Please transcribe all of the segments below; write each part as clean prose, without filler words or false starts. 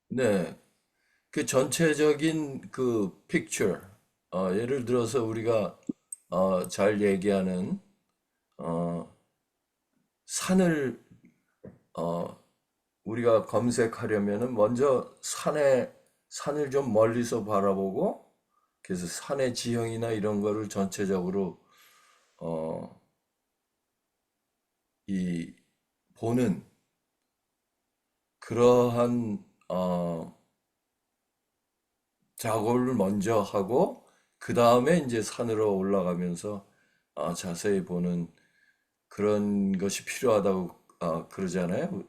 네. 그 전체적인 그 picture, 예를 들어서 우리가 잘 얘기하는 어, 산을 어, 우리가 검색하려면은 먼저 산을 좀 멀리서 바라보고 그래서 산의 지형이나 이런 거를 전체적으로 어, 이 보는 그러한 작업을 먼저 하고 그 다음에 이제 산으로 올라가면서 자세히 보는 그런 것이 필요하다고 그러잖아요.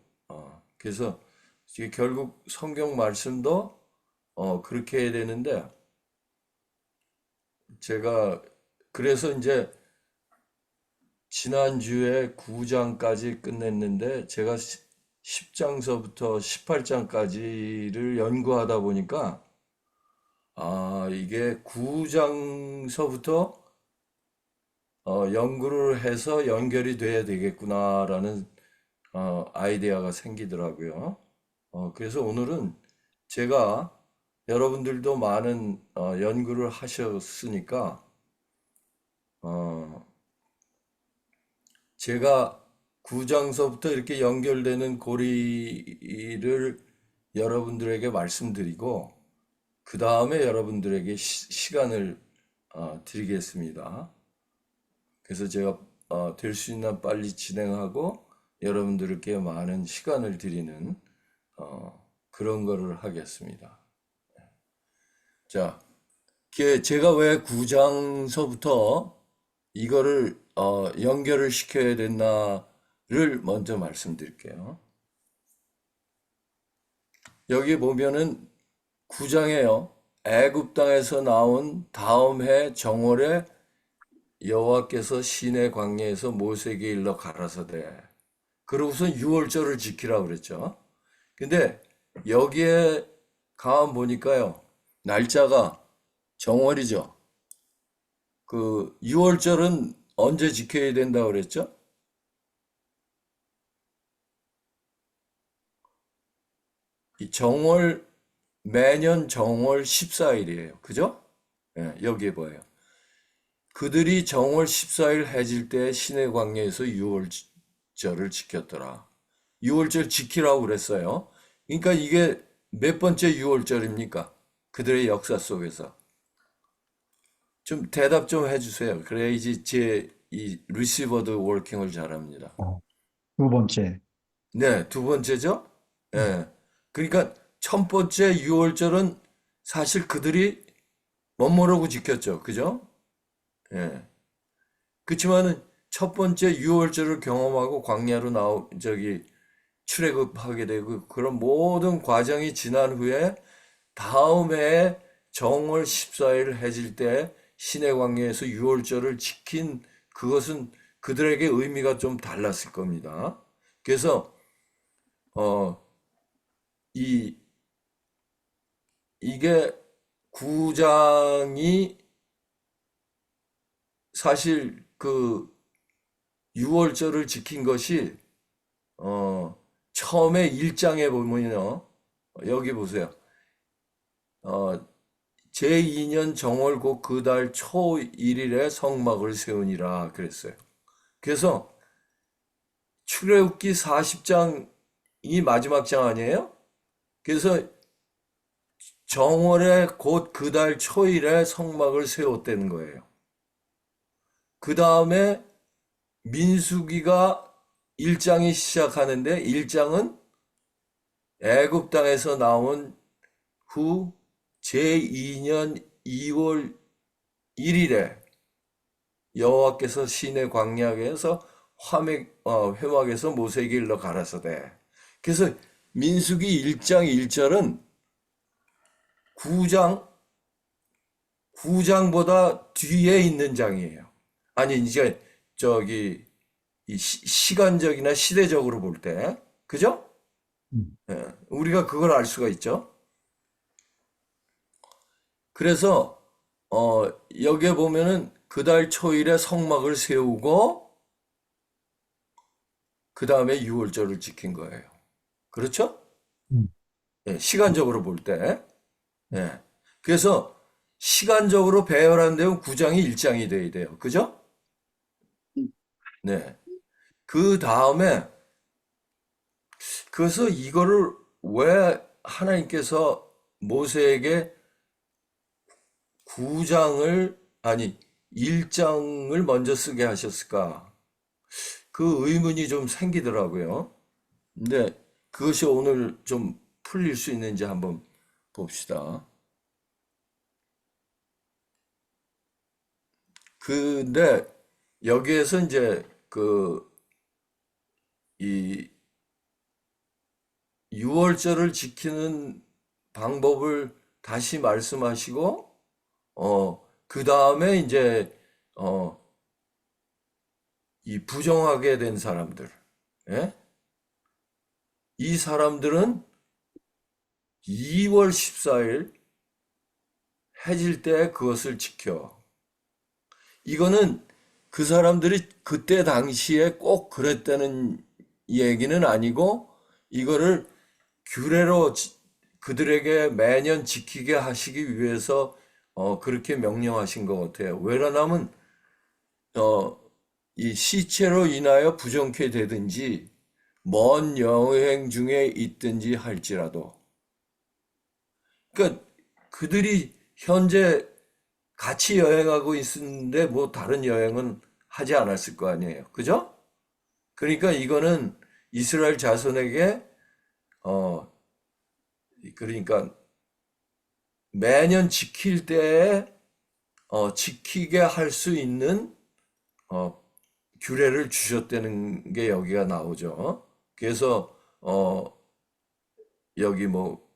그래서 이게 결국 성경 말씀도 그렇게 해야 되는데 제가 그래서 이제 지난주에 9장까지 끝냈는데 제가 10장서부터 18장까지를 연구하다 보니까 이게 9장서부터 연구를 해서 연결이 돼야 되겠구나라는 아이디어가 생기더라고요. 그래서 오늘은 제가 여러분들도 많은 연구를 하셨으니까 어, 제가 구장서부터 이렇게 연결되는 고리를 여러분들에게 말씀드리고 그 다음에 여러분들에게 시간을 드리겠습니다. 그래서 제가 될 수 있는 빨리 진행하고 여러분들께 많은 시간을 드리는 그런 거를 하겠습니다. 자, 제가 왜 구장서부터 이거를 연결을 시켜야 됐나를 먼저 말씀드릴게요. 여기 보면은 구장에요. 애굽 땅에서 나온 다음 해 정월에 여호와께서 시내 광야에서 모세에게 일러 가라사대. 그러고서 유월절을 지키라고 그랬죠. 근데 여기에 가만 보니까요. 날짜가 정월이죠. 그 6월절은 언제 지켜야 된다고 그랬죠? 이 정월 매년 정월 14일이에요. 그죠? 예, 여기에 보여요. 그들이 정월 14일 해질 때 시내 광야에서 6월절을 지켰더라. 6월절 지키라고 그랬어요. 그러니까 이게 몇 번째 6월절입니까? 그들의 역사 속에서. 좀 대답 좀 해주세요. 그래야지 제 이 리시버드 워킹을 잘합니다. 어, 두 번째. 네, 두 번째죠? 음, 예. 그러니까 첫 번째 6월절은 사실 그들이 멋모르고 지켰죠. 그죠? 예. 그렇지만은 첫 번째 6월절을 경험하고 광야로 출애굽하게 되고 그런 모든 과정이 지난 후에 다음 해에 정월 14일 해질 때 시내 광야에서 6월절을 지킨 그것은 그들에게 의미가 좀 달랐을 겁니다. 그래서 어, 이 이게 구장이 사실 그 6월절을 지킨 것이 처음에 1장에 보면요. 여기 보세요. 어, 제2년 정월고 그 달 초 1일에 성막을 세우니라 그랬어요. 그래서 출애굽기 40장이 마지막 장 아니에요? 그래서 정월에 곧 그 달 초일에 성막을 세웠다는 거예요. 그 다음에 민수기가 1장이 시작하는데 1장은 애굽 땅에서 나온 후 제2년 2월 1일에 여호와께서 시내 광야에서 회막에서 모세에게 일러 가라사대. 그래서 민수기 1장 1절은 9장 9장보다 뒤에 있는 장이에요. 아니 이제 저기 이 시간적이나 시대적으로 볼 때, 그죠? 음. 예, 우리가 그걸 알 수가 있죠. 그래서 여기에 보면은 그 달 초일에 성막을 세우고 그 다음에 유월절을 지킨 거예요. 그렇죠? 음. 예, 시간적으로 볼 때. 예. 그래서 시간적으로 배열한 내용 9장이 1장이 돼야 돼요. 그죠? 네. 그 다음에 그래서 이거를 왜 하나님께서 모세에게 9장을 아니 1장을 먼저 쓰게 하셨을까? 그 의문이 좀 생기더라고요. 근데 그것이 오늘 좀 풀릴 수 있는지 한번 봅시다. 근데 여기에서 이제 이 유월절을 지키는 방법을 다시 말씀하시고, 그 다음에 이제, 어, 이 부정하게 된 사람들, 예? 이 사람들은 2월 14일 해질 때 그것을 지켜. 이거는 그 사람들이 그때 당시에 꼭 그랬다는 얘기는 아니고, 이거를 규례로 그들에게 매년 지키게 하시기 위해서 그렇게 명령하신 것 같아요. 왜냐하면 어, 이 시체로 인하여 부정케 되든지 먼 여행 중에 있든지 할지라도 그러니까 그들이 현재 같이 여행하고 있는데 뭐 다른 여행은 하지 않았을 거 아니에요. 그죠? 그러니까 이거는 이스라엘 자손에게 어 그러니까 매년 지킬 때에 지키게 할 수 있는 어, 규례를 주셨다는 게 여기가 나오죠. 그래서 여기 뭐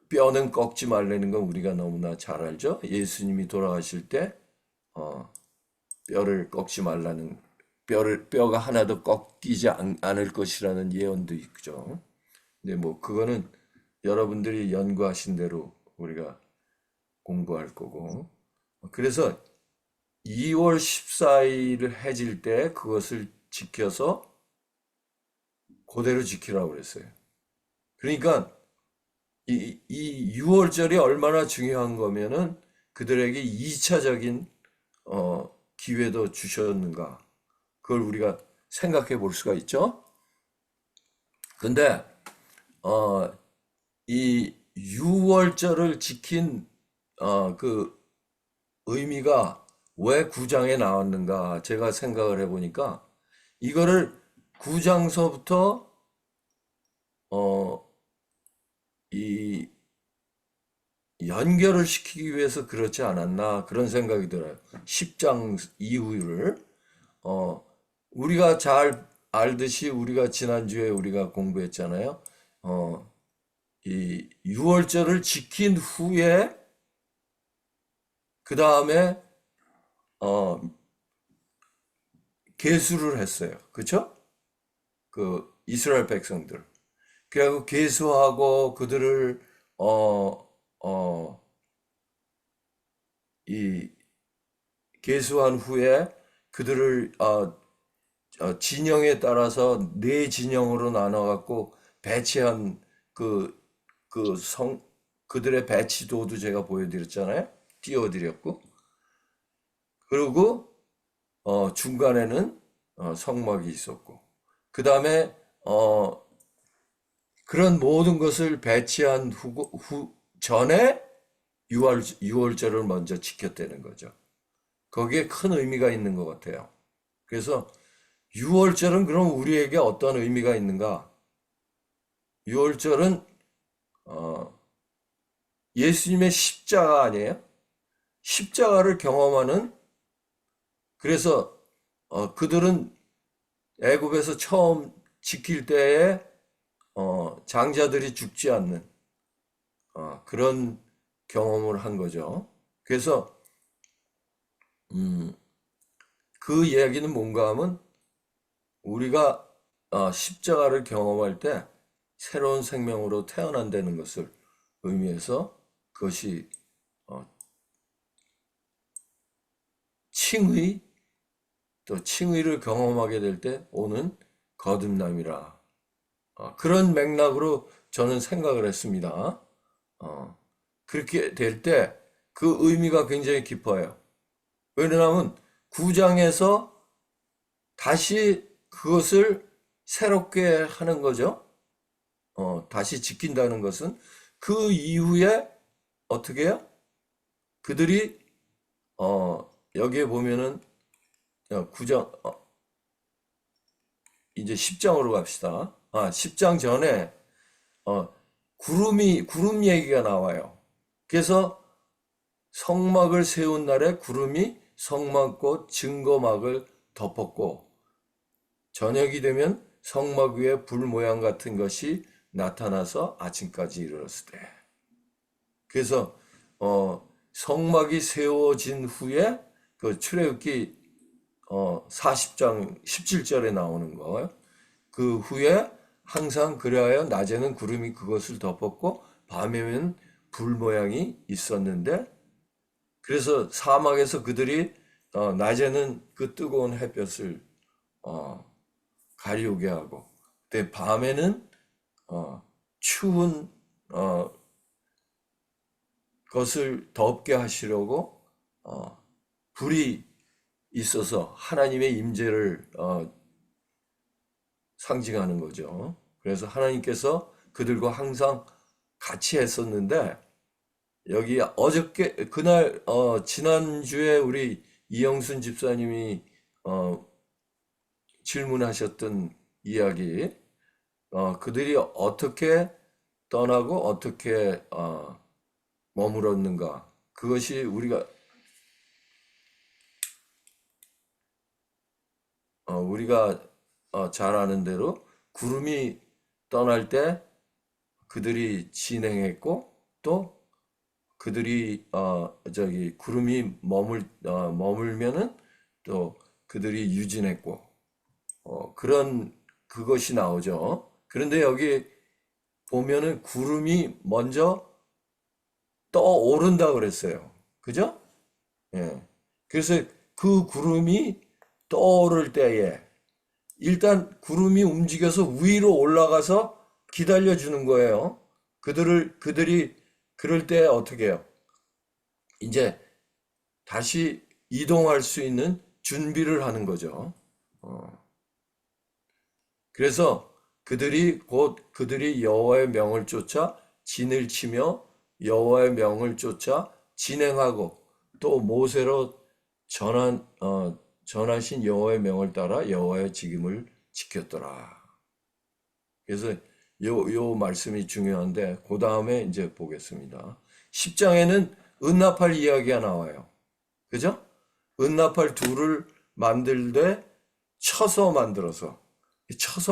뼈는 꺾지 말라는 건 우리가 너무나 잘 알죠. 예수님이 돌아가실 때 어, 뼈를 꺾지 말라는 뼈가 하나도 꺾이지 않을 것이라는 예언도 있죠. 근데 뭐 그거는 여러분들이 연구하신 대로 우리가 공부할 거고. 그래서 2월 14일을 해질 때 그것을 지켜서 그대로 지키라고 그랬어요. 그러니까 이 6월절이 얼마나 중요한 거면은 그들에게 2차적인 기회도 주셨는가. 그걸 우리가 생각해 볼 수가 있죠. 근데 어, 이 6월절을 지킨 그 의미가 왜 9장에 나왔는가 제가 생각을 해보니까 이거를 9장서부터 이 연결을 시키기 위해서 그렇지 않았나 그런 생각이 들어요. 10장 이후를 어, 우리가 잘 알듯이 우리가 지난주에 우리가 공부했잖아요. 이 6월절을 지킨 후에 그 다음에 어, 계수를 했어요. 그쵸? 그 이스라엘 백성들. 그리고 계수하고 그들을 어, 어, 이 계수한 후에 그들을 진영에 따라서 네 진영으로 나눠 갖고 배치한 그 그들의 배치도도 제가 보여드렸잖아요. 띄워드렸고 그리고 중간에는 성막이 있었고 그 다음에 그런 모든 것을 배치한 전에 유월절을 먼저 지켰다는 거죠. 거기에 큰 의미가 있는 것 같아요. 그래서 유월절은 그럼 우리에게 어떤 의미가 있는가? 유월절은 예수님의 십자가 아니에요? 십자가를 경험하는 그래서 그들은 애굽에서 처음 지킬 때에 장자들이 죽지 않는 그런 경험을 한 거죠. 그래서 그 이야기는 뭔가 하면 우리가 십자가를 경험할 때 새로운 생명으로 태어난다는 것을 의미해서 그것이 칭의 또 칭의를 경험하게 될 때 오는 거듭남이라 그런 맥락으로 저는 생각을 했습니다. 그렇게 될 때 그 의미가 굉장히 깊어요. 왜냐하면 9장에서 다시 그것을 새롭게 하는 거죠. 다시 지킨다는 것은 그 이후에 어떻게 해요? 그들이 여기에 보면은 9장 이제 10장으로 갑시다. 10장 전에 구름 얘기가 나와요. 그래서 성막을 세운 날에 구름이 성막꽃 증거막을 덮었고 저녁이 되면 성막 위에 불 모양 같은 것이 나타나서 아침까지 이르렀을 때. 그래서 성막이 세워진 후에 그 출애굽기 40장 17절에 나오는 거. 그 후에 항상 그리하여 낮에는 구름이 그것을 덮었고 밤에는 불 모양이 있었는데 그래서 사막에서 그들이 낮에는 그 뜨거운 햇볕을 가리우게 하고 근데 밤에는 추운 것을 덮게 하시려고 불이 있어서 하나님의 임재를 상징하는 거죠. 그래서 하나님께서 그들과 항상 같이 했었는데 여기 어저께 그날 지난주에 우리 이영순 집사님이 질문하셨던 이야기 그들이 어떻게 떠나고 어떻게 머물었는가 그것이 우리가 잘 아는 대로 구름이 떠날 때 그들이 진행했고 또 그들이 구름이 머물면은 또 그들이 유진했고 그런 그것이 나오죠. 그런데 여기 보면은 구름이 먼저 떠오른다 그랬어요. 그죠? 예. 그래서 그 구름이 떠오를 때에 일단 구름이 움직여서 위로 올라가서 기다려 주는 거예요. 그들이 그럴 때 어떻게 해요? 이제 다시 이동할 수 있는 준비를 하는 거죠. 그래서 그들이 여호와의 명을 쫓아 진을 치며 여호와의 명을 쫓아 진행하고 또 모세로 전하신 여호와의 명을 따라 여호와의 직임을 지켰더라. 그래서 요 말씀이 중요한데 그 다음에 이제 보겠습니다. 10장에는 은나팔 이야기가 나와요. 그죠? 은나팔 둘을 만들되 쳐서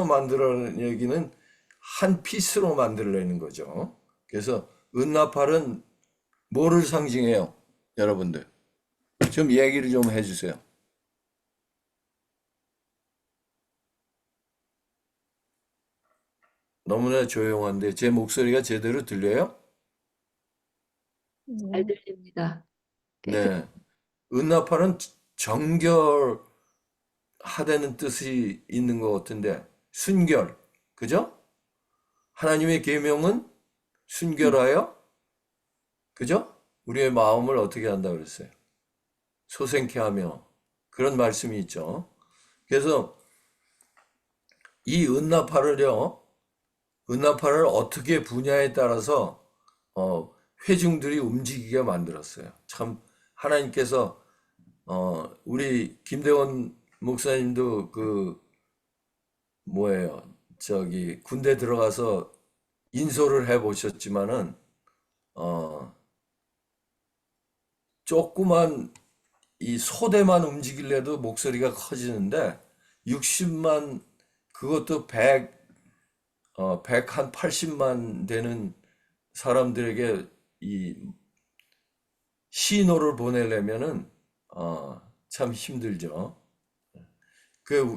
만들어라는 얘기는 한 피스로 만들려는 거죠. 그래서 은나팔은 뭐를 상징해요? 여러분들 좀 얘기를 좀 해주세요. 너무나 조용한데 제 목소리가 제대로 들려요? 잘 들립니다. 네. 은나팔은 정결하다는 뜻이 있는 것 같은데 순결, 그죠? 하나님의 계명은 순결하여, 그죠? 우리의 마음을 어떻게 한다 그랬어요? 소생케 하며 그런 말씀이 있죠. 그래서 이 은나팔을 어떻게 분야에 따라서 회중들이 움직이게 만들었어요. 참 하나님께서 우리 김대원 목사님도 군대 들어가서 인솔을 해 보셨지만은 조그만 이 소대만 움직일래도 목소리가 커지는데 60만 그것도 100 한 80만 되는 사람들에게 이 신호를 보내려면은 참 힘들죠.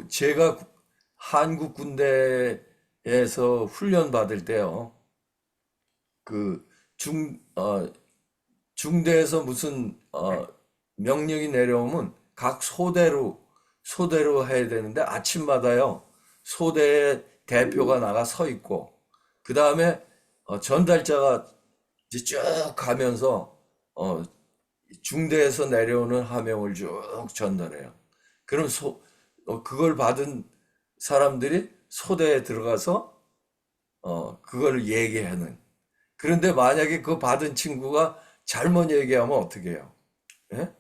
제가 한국 군대에서 훈련 받을 때요. 중대에서 무슨 명령이 내려오면 각 소대로 해야 되는데 아침마다요. 소대의 대표가 나가 서 있고 그 다음에 전달자가 이제 쭉 가면서 어, 중대에서 내려오는 하명을 쭉 전달해요. 그럼 그걸 받은 사람들이 소대에 들어가서 그걸 얘기하는. 그런데 만약에 그 받은 친구가 잘못 얘기하면 어떻게 해요? 예?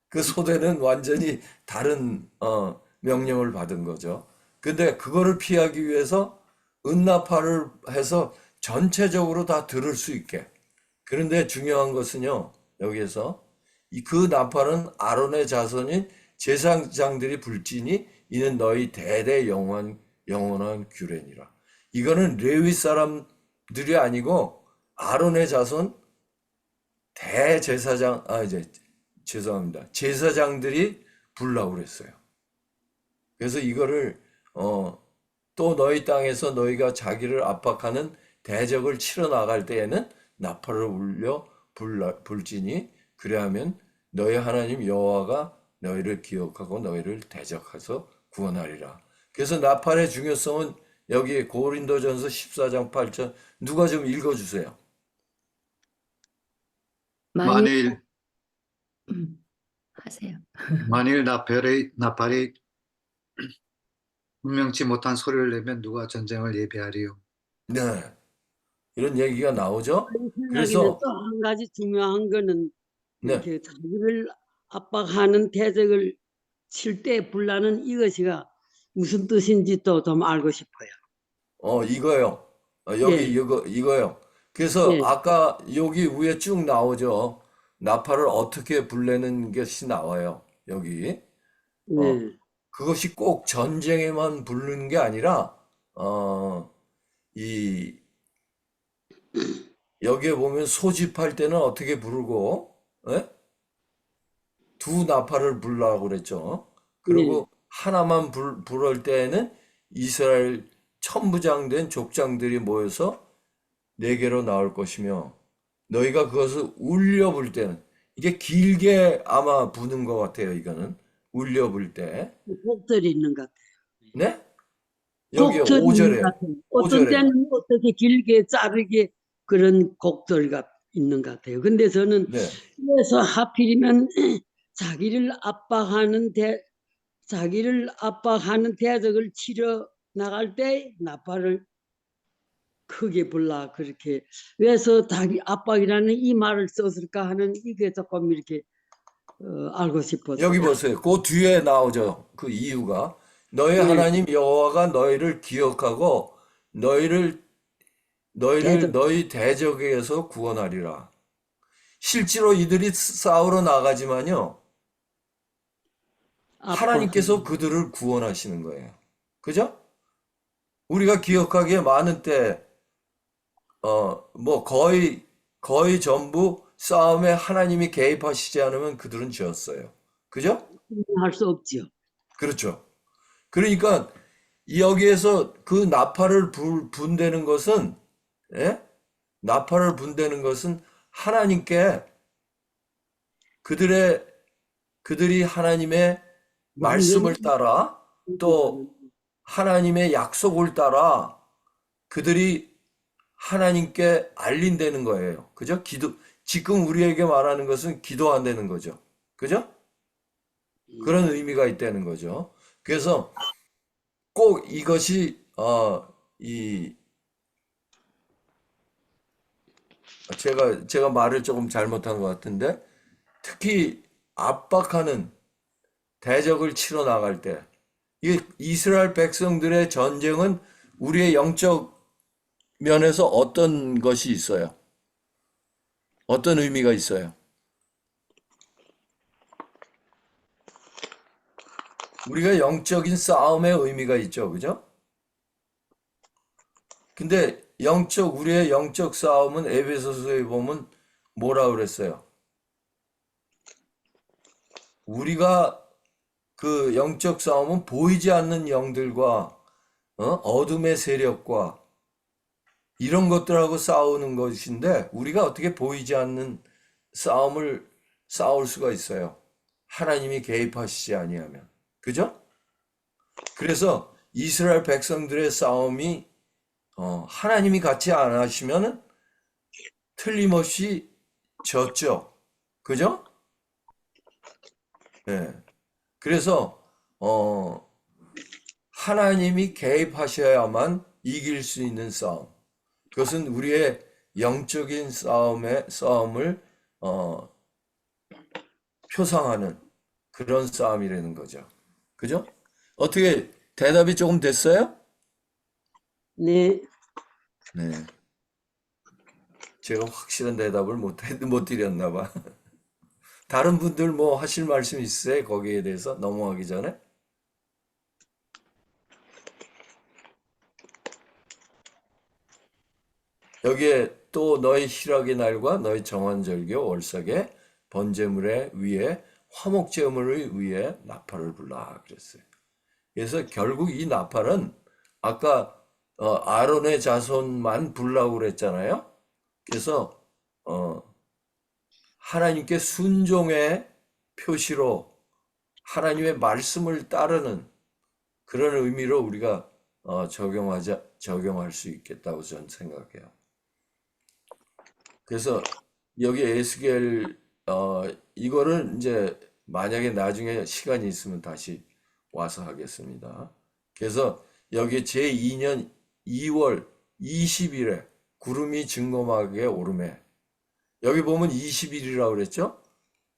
그 소대는 완전히 다른 명령을 받은 거죠. 근데 그거를 피하기 위해서 은나팔을 해서 전체적으로 다 들을 수 있게. 그런데 중요한 것은요, 여기에서 그 나팔은 아론의 자손인 제사장들이 불지니 이는 너희 대대 영원한 규례니라. 이거는 레위 사람들이 아니고 아론의 자손 대제사장, 이제 죄송합니다. 제사장들이 불라고 그랬어요. 그래서 이거를 또 너희 땅에서 너희가 자기를 압박하는 대적을 치러 나갈 때에는 나팔을 울려 불지니 그래야면 너희 하나님 여호와가 너희를 기억하고 너희를 대적해서 구원하리라. 그래서 나팔의 중요성은 여기 고린도전서 14장 8절 누가 좀 읽어주세요. 만일 만일 하세요. 만일 나팔이 분명치 못한 소리를 내면 누가 전쟁을 예비하리요. 네, 이런 얘기가 나오죠. 생각에는 그래서 또 한 가지 중요한 거는 네, 이렇게 자기를 압박하는 대적을 칠 때 불나는 이것이가 무슨 뜻인지 또 좀 알고 싶어요. 이거요. 여기 예, 이거요. 그래서 예, 아까 여기 위에 쭉 나오죠. 나팔을 어떻게 불내는 것이 나와요. 여기. 어, 네. 그것이 꼭 전쟁에만 부르는 게 아니라, 이, 여기에 보면 소집할 때는 어떻게 부르고, 예? 두 나팔을 불라고 그랬죠. 예. 그리고 하나만 부를 때에는 이스라엘 천부장 된 족장들이 모여서 네개로 나올 것이며 너희가 그것을 울려 불 때는 이게 길게 아마 부는 것 같아요. 이거는 울려 불 때. 곡절이 있는 것 같아요. 네? 여기 곡절이 있는 것 5절에 같아요. 어떤 5절에 때는 어떻게 길게 자르게 그런 곡절이 있는 것 같아요. 근데 저는 네. 그래서 하필이면 자기를 압박하는 대적을 치러 나갈 때 나팔을 크게 불라 그렇게 왜서 자기 압박이라는 이 말을 썼을까 하는 이게 조금 이렇게 알고 싶었어요. 여기 보세요. 그 뒤에 나오죠. 그 이유가 너희 예, 하나님 여호와가 너희를 기억하고 너희를 대적 너희 대적에서 구원하리라. 실제로 이들이 싸우러 나가지만요. 하나님께서 압박하는 그들을 구원하시는 거예요. 그죠? 우리가 기억하기에 많은 때, 뭐 거의 전부 싸움에 하나님이 개입하시지 않으면 그들은 지었어요. 그죠? 할수 없죠. 그렇죠. 그러니까 여기에서 그 나팔을 분대는 것은, 예? 나팔을 분대는 것은 하나님께 그들이 하나님의 말씀을 완전히 따라 또 하나님의 약속을 따라 그들이 하나님께 알린다는 거예요. 그죠? 지금 우리에게 말하는 것은 기도한다는 거죠. 그죠? 그런 의미가 있다는 거죠. 그래서 꼭 이것이, 이, 제가 말을 조금 잘못한 것 같은데, 특히 압박하는 대적을 치러 나갈 때, 이 이스라엘 백성들의 전쟁은 우리의 영적 면에서 어떤 것이 있어요? 어떤 의미가 있어요? 우리가 영적인 싸움의 의미가 있죠. 그죠? 근데 우리의 영적 싸움은 에베소서에 보면 뭐라 그랬어요? 우리가 그 영적 싸움은 보이지 않는 영들과 어둠의 세력과 이런 것들하고 싸우는 것인데 우리가 어떻게 보이지 않는 싸움을 싸울 수가 있어요. 하나님이 개입하시지 아니하면. 그죠? 그래서 이스라엘 백성들의 싸움이 하나님이 같이 안 하시면은 틀림없이 졌죠. 그죠? 예. 그래서 하나님이 개입하셔야만 이길 수 있는 싸움. 그것은 우리의 영적인 싸움을 표상하는 그런 싸움이라는 거죠. 그죠? 어떻게 대답이 조금 됐어요? 네. 네. 제가 확실한 대답을 못 드렸나 봐. 다른 분들 뭐 하실 말씀 있으세요? 거기에 대해서 넘어가기 전에? 여기에 또 너희 희락의 날과 너희 정한절교 월삭의 번제물의 위에 화목제물의 위에 나팔을 불라 그랬어요. 그래서 결국 이 나팔은 아까 아론의 자손만 불라고 그랬잖아요. 그래서 하나님께 순종의 표시로 하나님의 말씀을 따르는 그런 의미로 우리가 적용할 수 있겠다고 저는 생각해요. 그래서 여기 에스겔 이거를 이제 만약에 나중에 시간이 있으면 다시 와서 하겠습니다. 그래서 여기 제2년 2월 20일에 구름이 증거막에 오르매 여기 보면 20일이라고 그랬죠?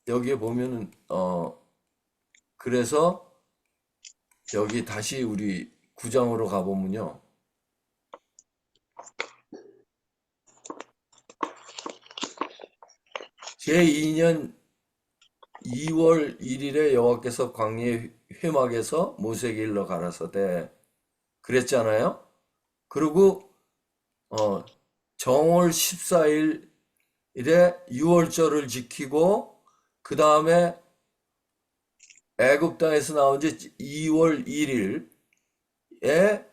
여기에 보면은 그래서 여기 다시 우리 9장으로 가보면요. 제2년 2월 1일에 여호와께서 광야 회막에서 모세에게 일러 가라사대 그랬잖아요. 그리고 정월 14일에 유월절을 지키고 그 다음에 애굽 땅에서 나온 지 2월 1일에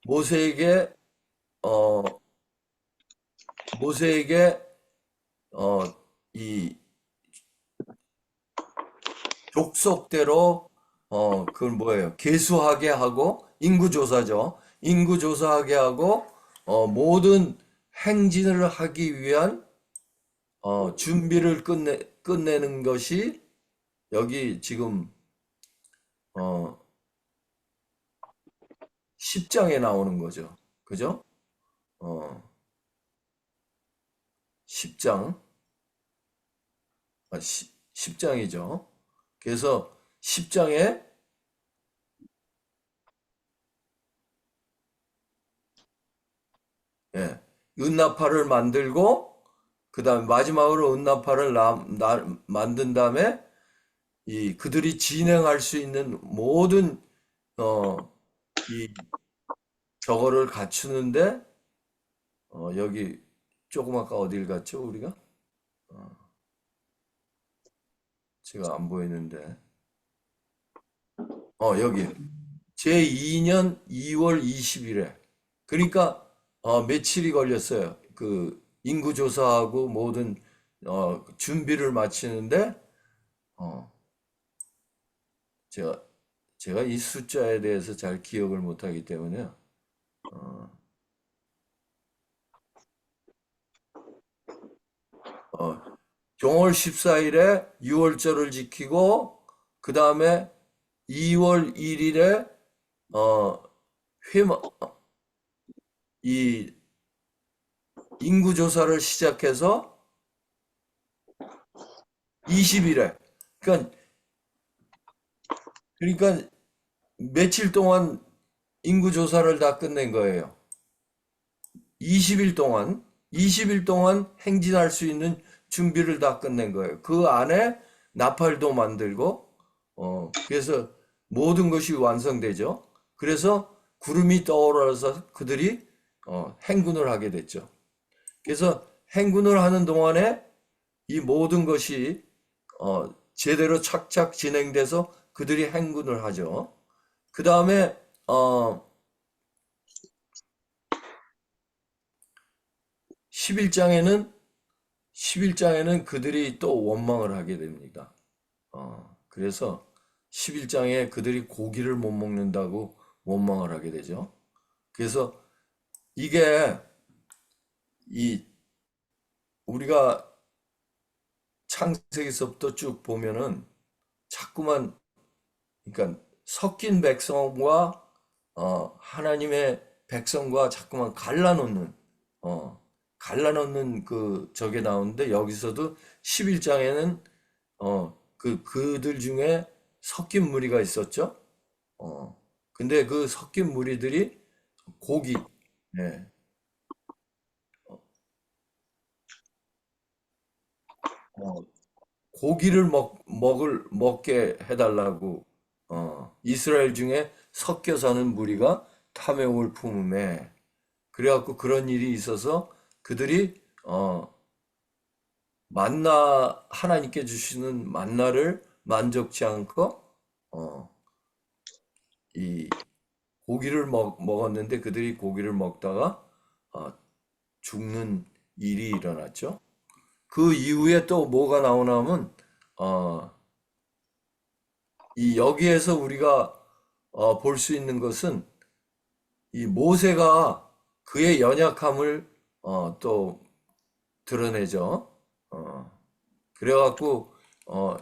모세에게 이 족속대로 그건 뭐예요? 계수하게 하고 인구조사죠. 인구조사하게 하고 모든 행진을 하기 위한 준비를 끝내는 것이 여기 지금 10장에 나오는 거죠. 그죠? 10장 10장이죠. 그래서 10장에 은나팔을 만들고 그 다음에 마지막으로 은나팔을 만든 다음에 그들이 진행할 수 있는 모든 저거를 갖추는데 여기 조금 아까 어딜 갔죠 우리가? 제가 안 보이는데 여기 제2년 2월 20일에 그러니까 며칠이 걸렸어요. 그 인구조사하고 모든 준비를 마치는데 제가 이 숫자에 대해서 잘 기억을 못하기 때문에 정월 14일에 유월절을 지키고 그 다음에 2월 1일에 이 인구조사를 시작해서 20일에 그러니까 며칠 동안 인구조사를 다 끝낸 거예요. 20일 동안 행진할 수 있는 준비를 다 끝낸 거예요. 그 안에 나팔도 만들고 그래서 모든 것이 완성되죠. 그래서 구름이 떠오르서 그들이 행군을 하게 됐죠. 그래서 행군을 하는 동안에 이 모든 것이 제대로 착착 진행돼서 그들이 행군을 하죠. 그 다음에 11장에는 그들이 또 원망을 하게 됩니다. 그래서 11장에 그들이 고기를 못 먹는다고 원망을 하게 되죠. 그래서 이게 이 우리가 창세기서부터 쭉 보면은 자꾸만 그러니까 섞인 백성과 하나님의 백성과 자꾸만 갈라놓는 그 저게 나오는데 여기서도 11장에는 그들 중에 섞인 무리가 있었죠. 근데 그 섞인 무리들이 고기, 예, 어, 고기를 먹게 해달라고, 이스라엘 중에 섞여 사는 무리가 탐욕을 품음에, 그래갖고 그런 일이 있어서 그들이, 하나님께 주시는 만나를 만족치 않고, 어, 이 고기를 먹었는데 그들이 고기를 먹다가, 어, 죽는 일이 일어났죠. 그 이후에 또 뭐가 나오냐면, 어, 이 여기에서 우리가 볼 수 있는 것은 이 모세가 그의 연약함을 또 드러내죠. 그래갖고 어,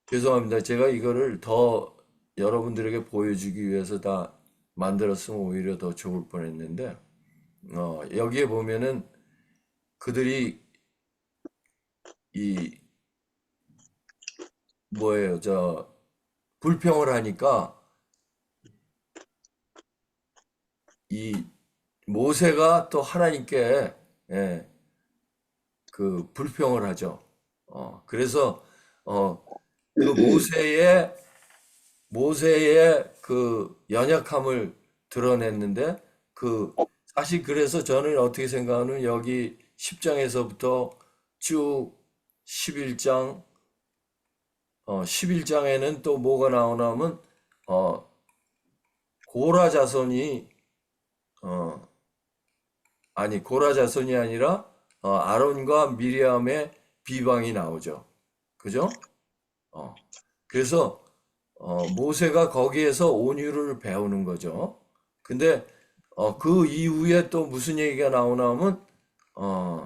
죄송합니다. 제가 이거를 더 여러분들에게 보여주기 위해서 다 만들었으면 오히려 더 좋을 뻔했는데 여기에 보면은 그들이 이 뭐예요? 불평을 하니까 이 모세가 또 하나님께 예, 그 불평을 하죠. 그래서 그 모세의 그 연약함을 드러냈는데 사실 그래서 저는 어떻게 생각하면 여기 10장에서부터 쭉 11장 11장에는 또 뭐가 나오냐면 어, 고라 자손이 어, 고라 자손이 아니라 아론과 미리암의 비방이 나오죠. 그죠? 어, 그래서 모세가 거기에서 온유를 배우는 거죠. 근데 그 이후에 또 무슨 얘기가 나오냐면 어,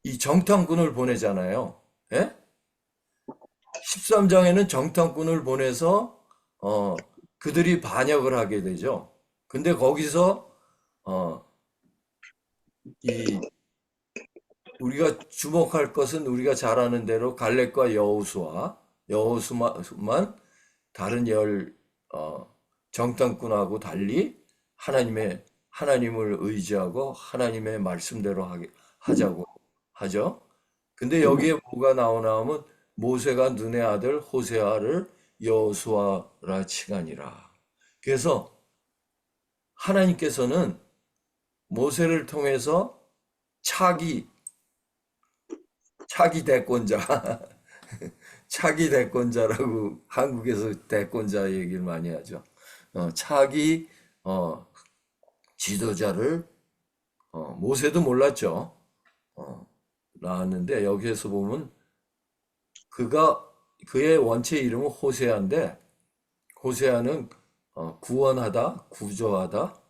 이 정탐꾼을 보내잖아요. 예? 13장에는 정탐꾼을 보내서 그들이 반역을 하게 되죠. 근데 거기서 어, 이 우리가 주목할 것은 우리가 잘 아는 대로 갈렙과 여호수만 다른 정탐꾼하고 달리 하나님을 의지하고 하나님의 말씀대로 하자고 하죠. 근데 여기에 뭐가 나오나 하면 모세가 눈의 아들 호세아를 여호수아라 칭하니라. 그래서 하나님께서는 모세를 통해서 차기 대권자 차기 대권자라고 한국에서 대권자 얘기를 많이 하죠. 차기 지도자를 모세도 몰랐죠. 나왔는데 여기에서 보면 그의 원체 이름은 호세아인데 호세아는 구원하다, 구조하다,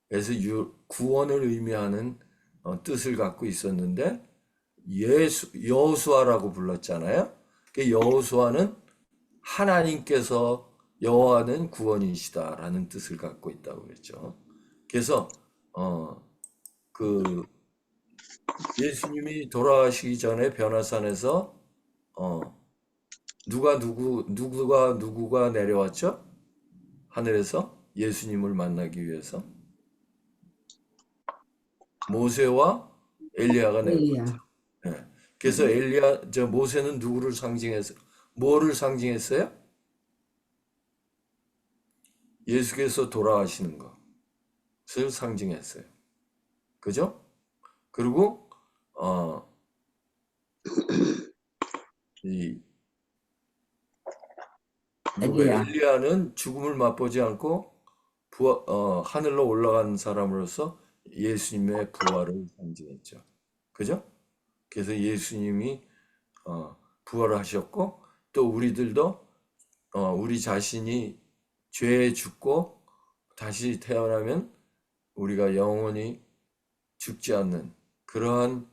그래서 구원을 의미하는 뜻을 갖고 있었는데 여호수아라고 불렀잖아요. 여호수아는 하나님께서 여호와는 구원이시다라는 뜻을 갖고 있다고 그랬죠. 그래서 그 예수님이 돌아가시기 전에 변화산에서 누구가 내려왔죠? 하늘에서 예수님을 만나기 위해서 모세와 엘리야가 내려왔죠. 네. 그래서 모세는 뭐를 상징했어요? 예수께서 돌아가시는 것을 상징했어요. 그죠? 그리고 이 엘리야는 죽음을 맛보지 않고 하늘로 올라간 사람으로서 예수님의 부활을 상징했죠. 그죠? 그래서 예수님이 부활하셨고 또 우리들도 우리 자신이 죄에 죽고 다시 태어나면 우리가 영원히 죽지 않는 그러한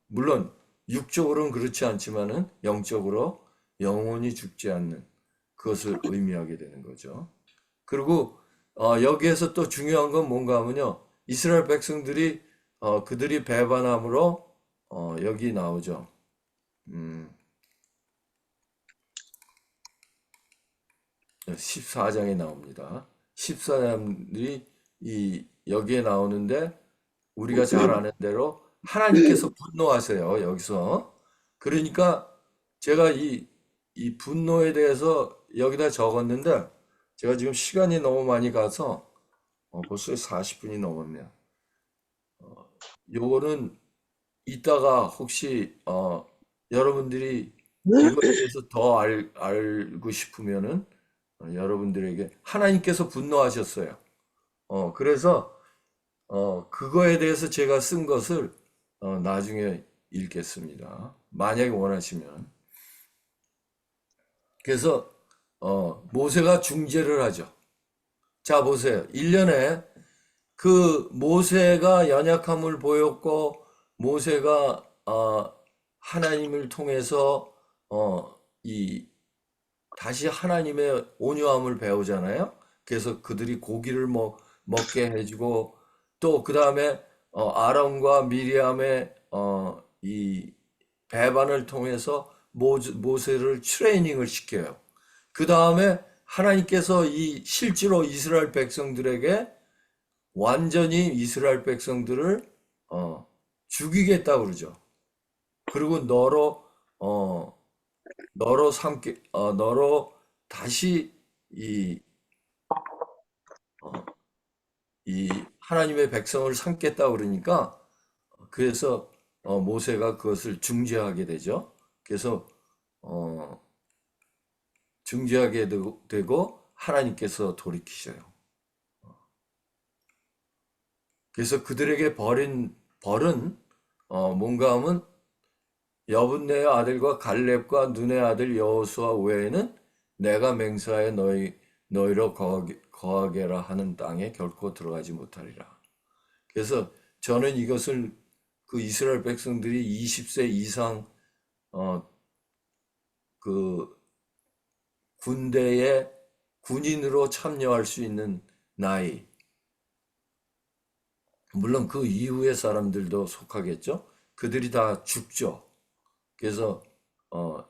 물론 육적으로는 그렇지 않지만은 영적으로 영원히 죽지 않는 그것을 의미하게 되는 거죠. 그리고 여기에서 또 중요한 건 뭔가 하면요. 이스라엘 백성들이 그들이 배반함으로 여기 나오죠. 14장에 나옵니다. 14장들이 여기에 나오는데 우리가 잘 아는 대로 하나님께서 분노하세요. 여기서. 그러니까 제가 이 분노에 대해서 여기다 적었는데 제가 지금 시간이 너무 많이 가서 벌써 40분이 넘었네요. 요거는 이따가 혹시 여러분들이 이거에 대해서 더 알고 싶으면은 여러분들에게 하나님께서 분노하셨어요. 그래서 그거에 대해서 제가 쓴 것을 나중에 읽겠습니다. 만약에 원하시면. 그래서 모세가 중재를 하죠. 자, 보세요. 1년에 그 모세가 연약함을 보였고 모세가 하나님을 통해서 다시 하나님의 온유함을 배우잖아요. 그래서 그들이 고기를 먹게 해주고 또 그 다음에 아론과 미리암의 이 배반을 통해서 모세를 트레이닝을 시켜요. 그 다음에 하나님께서 실제로 이스라엘 백성들에게 완전히 이스라엘 백성들을 죽이겠다 그러죠. 그리고 너로 다시 이 하나님의 백성을 삼겠다 그러니까 그래서 모세가 그것을 중재하게 되죠. 그래서 중재하게 되고 하나님께서 돌이키셔요. 그래서 그들에게 벌인 벌은 뭔가 하면 여분네의 아들과 갈렙과 눈의 아들 여호수아 외에는 내가 맹세하여 너희로 거하게라 하는 땅에 결코 들어가지 못하리라. 그래서 저는 이것을 그 이스라엘 백성들이 20세 이상 그 군대에 군인으로 참여할 수 있는 나이, 물론 그 이후의 사람들도 속하겠죠. 그들이 다 죽죠. 그래서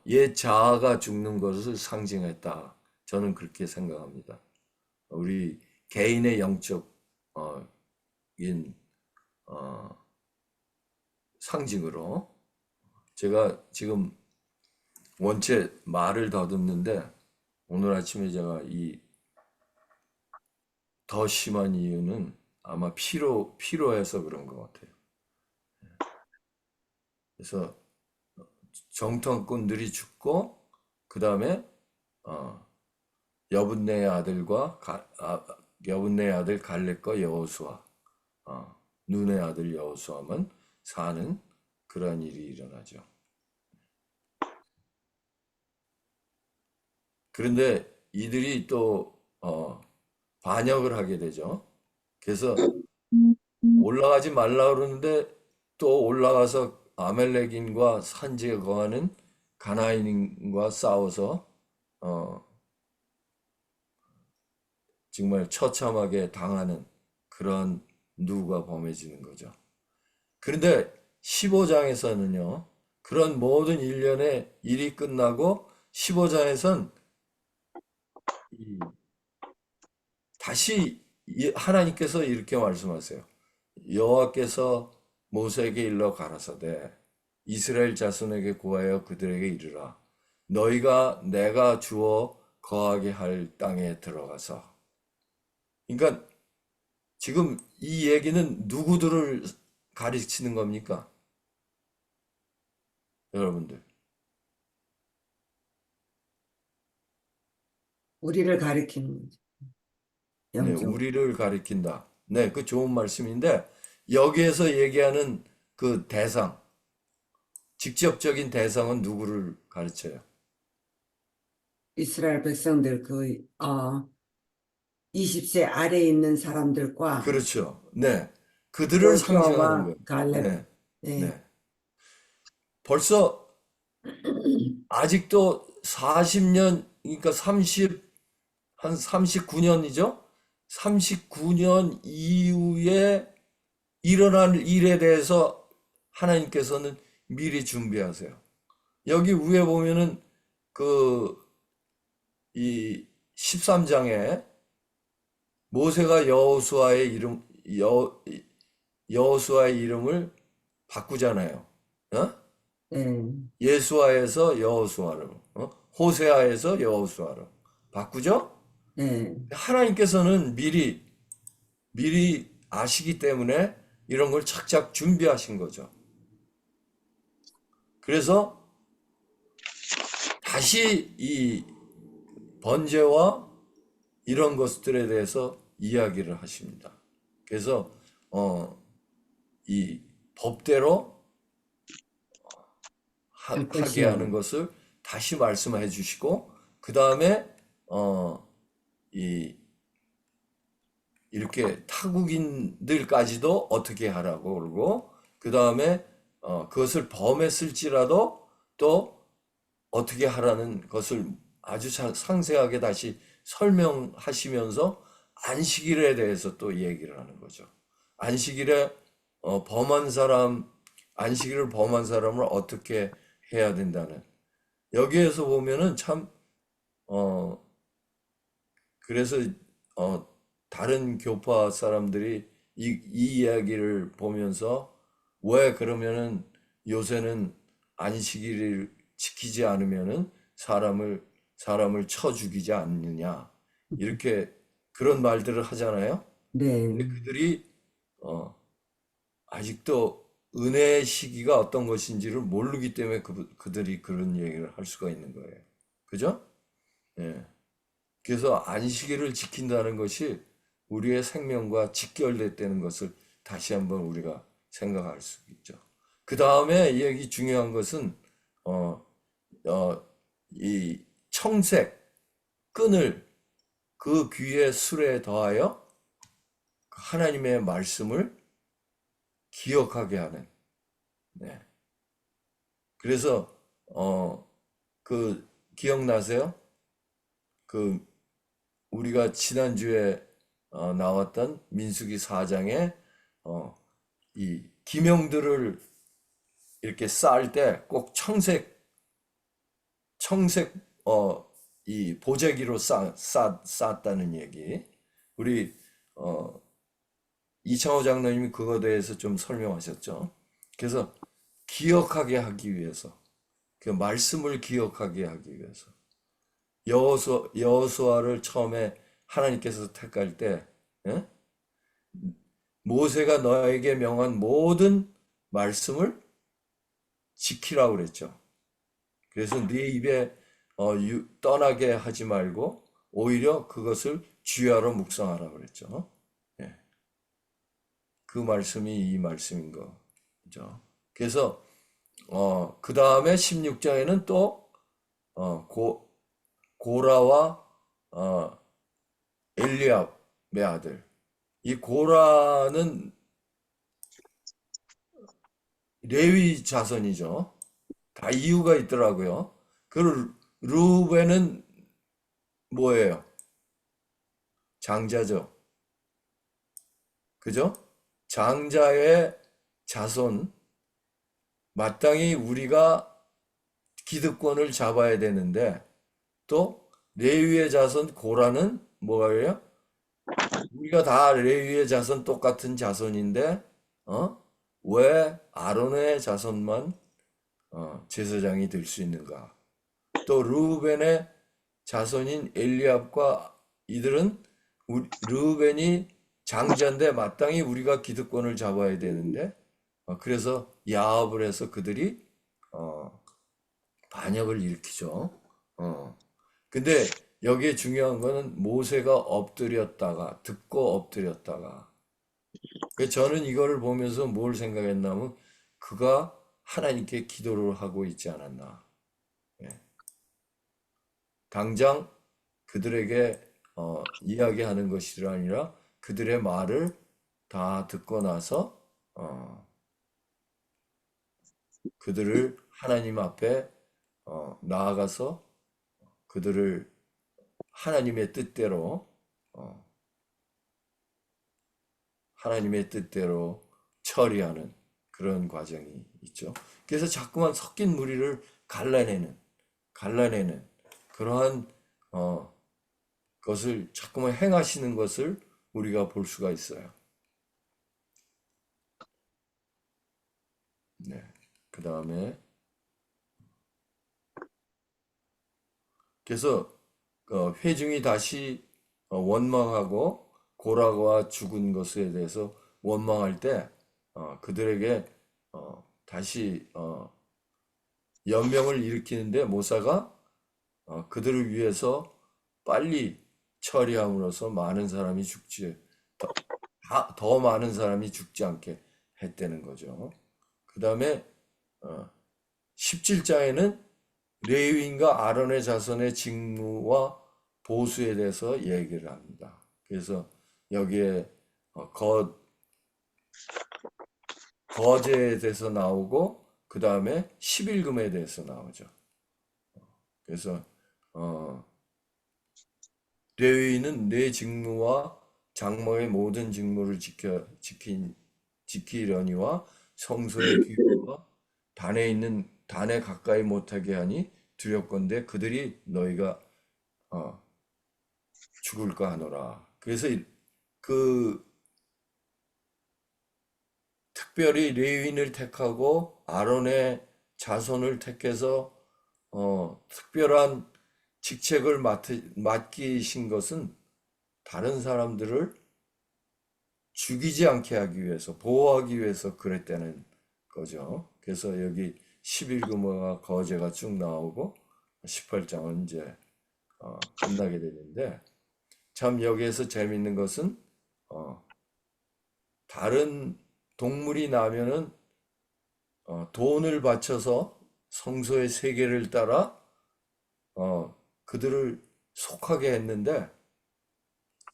옛 자아가 죽는 것을 상징했다. 저는 그렇게 생각합니다. 우리 개인의 영적인 상징으로 제가 지금 원체 말을 더듬는데 오늘 아침에 제가 더 심한 이유는 아마 피로해서 그런 것 같아요. 그래서 정탐꾼들이 죽고 그 다음에 여분네의 아들 갈렙과 여호수아, 눈의 아들 여호수아만 사는 그러한 일이 일어나죠. 그런데 이들이 또 반역을 하게 되죠. 그래서 올라가지 말라 그러는데 또 올라가서 아멜렉인과 산지에 거하는 가나안인과 싸워서 정말 처참하게 당하는 그런 누가 범해지는 거죠. 그런데 15장에서는요, 그런 모든 일련의 일이 끝나고 15장에선 다시 하나님께서 이렇게 말씀하세요. 여호와께서 모세에게 일러 가라사대 이스라엘 자손에게 구하여 그들에게 이르라. 너희가 내가 주어 거하게 할 땅에 들어가서. 그러니까 지금 이 얘기는 누구들을 가르치는 겁니까? 여러분들. 우리를 가리키는 거죠. 네, 영적. 우리를 가리킨다. 네, 그 좋은 말씀인데 여기에서 얘기하는 그 대상, 직접적인 대상은 누구를 가르쳐요? 이스라엘 백성들 20세 아래에 있는 사람들과 그렇죠. 네. 그들을 상징하는 여호수아와 거예요. 갈렙. 네. 네. 네. 벌써 아직도 40년, 그러니까 한 39년이죠? 39년 이후에 일어날 일에 대해서 하나님께서는 미리 준비하세요. 여기 위에 보면은 이 13장에 모세가 여호수아의 이름을 바꾸잖아요. 어? 네. 예수아에서 여호수아로, 호세아에서 여호수아로 바꾸죠? 네. 하나님께서는 미리 아시기 때문에 이런 걸 착착 준비하신 거죠. 그래서 다시 이 번제와 이런 것들에 대해서 이야기를 하십니다. 그래서 이 법대로 할 하게 것이요. 하는 것을 다시 말씀해 주시고, 그 다음에 이렇게 타국인들까지도 어떻게 하라고 그러고, 그 다음에 그것을 범했을지라도 또 어떻게 하라는 것을 아주 상세하게 다시 설명하시면서 안식일에 대해서 또 얘기를 하는 거죠. 안식일에 안식일을 범한 사람을 어떻게 해야 된다는. 여기에서 보면은 참, 그래서 다른 교파 사람들이 이 이야기를 보면서 왜 그러면은 요새는 안식일을 지키지 않으면은 사람을 쳐 죽이지 않느냐, 이렇게 그런 말들을 하잖아요. 네. 근데 그들이 아직도 은혜의 시기가 어떤 것인지를 모르기 때문에 그들이 그런 얘기를 할 수가 있는 거예요. 그죠? 예. 그래서 안식일을 지킨다는 것이 우리의 생명과 직결됐다는 것을 다시 한번 우리가 생각할 수 있죠. 그 다음에 여기 중요한 것은 이 청색 끈을 그 귀의 술에 더하여 하나님의 말씀을 기억하게 하는. 네. 그래서 기억나세요? 우리가 지난주에 나왔던 민수기 4장에 이 기명들을 이렇게 쌓을 때 꼭 청색 이 보재기로 쌓았다는 얘기. 우리 이창호 장로님이 그거에 대해서 좀 설명하셨죠. 그래서 기억하게 하기 위해서, 그 말씀을 기억하게 하기 위해서 여호수아를 처음에 하나님께서 택할 때, 예? 모세가 너에게 명한 모든 말씀을 지키라고 그랬죠. 그래서 네 입에 떠나게 하지 말고 오히려 그것을 주야로 묵상하라고 그랬죠. 예. 그 말씀이 이 말씀인 거죠. 그래서 그 다음에 16장에는 또 고라와 엘리압의 아들. 이 고라는 레위 자손이죠. 다 이유가 있더라고요. 그 르우벤은 뭐예요? 장자죠. 그죠? 장자의 자손, 마땅히 우리가 기득권을 잡아야 되는데, 또 레위의 자손 고라는 뭐예요? 우리가 다 레위의 자손 똑같은 자손인데 왜 아론의 자손만 제사장이 될 수 있는가? 또 르우벤의 자손인 엘리압과 이들은 르우벤이 장자인데 마땅히 우리가 기득권을 잡아야 되는데 그래서 야합을 해서 그들이 반역을 일으키죠. 근데 여기에 중요한 거는 모세가 엎드렸다가 듣고 엎드렸다가. 그래서 저는 이거를 보면서 뭘 생각했냐면 그가 하나님께 기도를 하고 있지 않았나. 예. 당장 그들에게 이야기하는 것이 아니라 그들의 말을 다 듣고 나서 그들을 하나님 앞에 나아가서 그들을 하나님의 뜻대로 하나님의 뜻대로 처리하는 그런 과정이 있죠. 그래서 자꾸만 섞인 무리를 갈라내는 그러한 것을 자꾸만 행하시는 것을 우리가 볼 수가 있어요. 네. 그 다음에 그래서 회중이 다시 원망하고 고라가 죽은 것에 대해서 원망할 때 그들에게 다시 연명을 일으키는데 모사가 그들을 위해서 빨리 처리함으로써 많은 사람이 더 많은 사람이 죽지 않게 했다는 거죠. 그 다음에 17장에는 레위인과 아론의 자손의 직무와 보수에 대해서 얘기를 합니다. 그래서 여기에 거제에 대해서 나오고 그 다음에 11금에 대해서 나오죠. 그래서 레위인은 내 직무와 장막의 모든 직무를 지키려니와 성소의 규례와 단에 가까이 못하게 하니 두렵건대 그들이 너희가 죽을까 하노라. 그래서 그 특별히 레위인을 택하고 아론의 자손을 택해서 특별한 직책을 맡기신 것은 다른 사람들을 죽이지 않게 하기 위해서, 보호하기 위해서 그랬다는 거죠. 그래서 여기 11금과 거제가 쭉 나오고 18장은 이제 끝나게 되는데, 참 여기에서 재밌는 것은 다른 동물이 나면은 돈을 바쳐서 성소의 세계를 따라 그들을 속하게 했는데,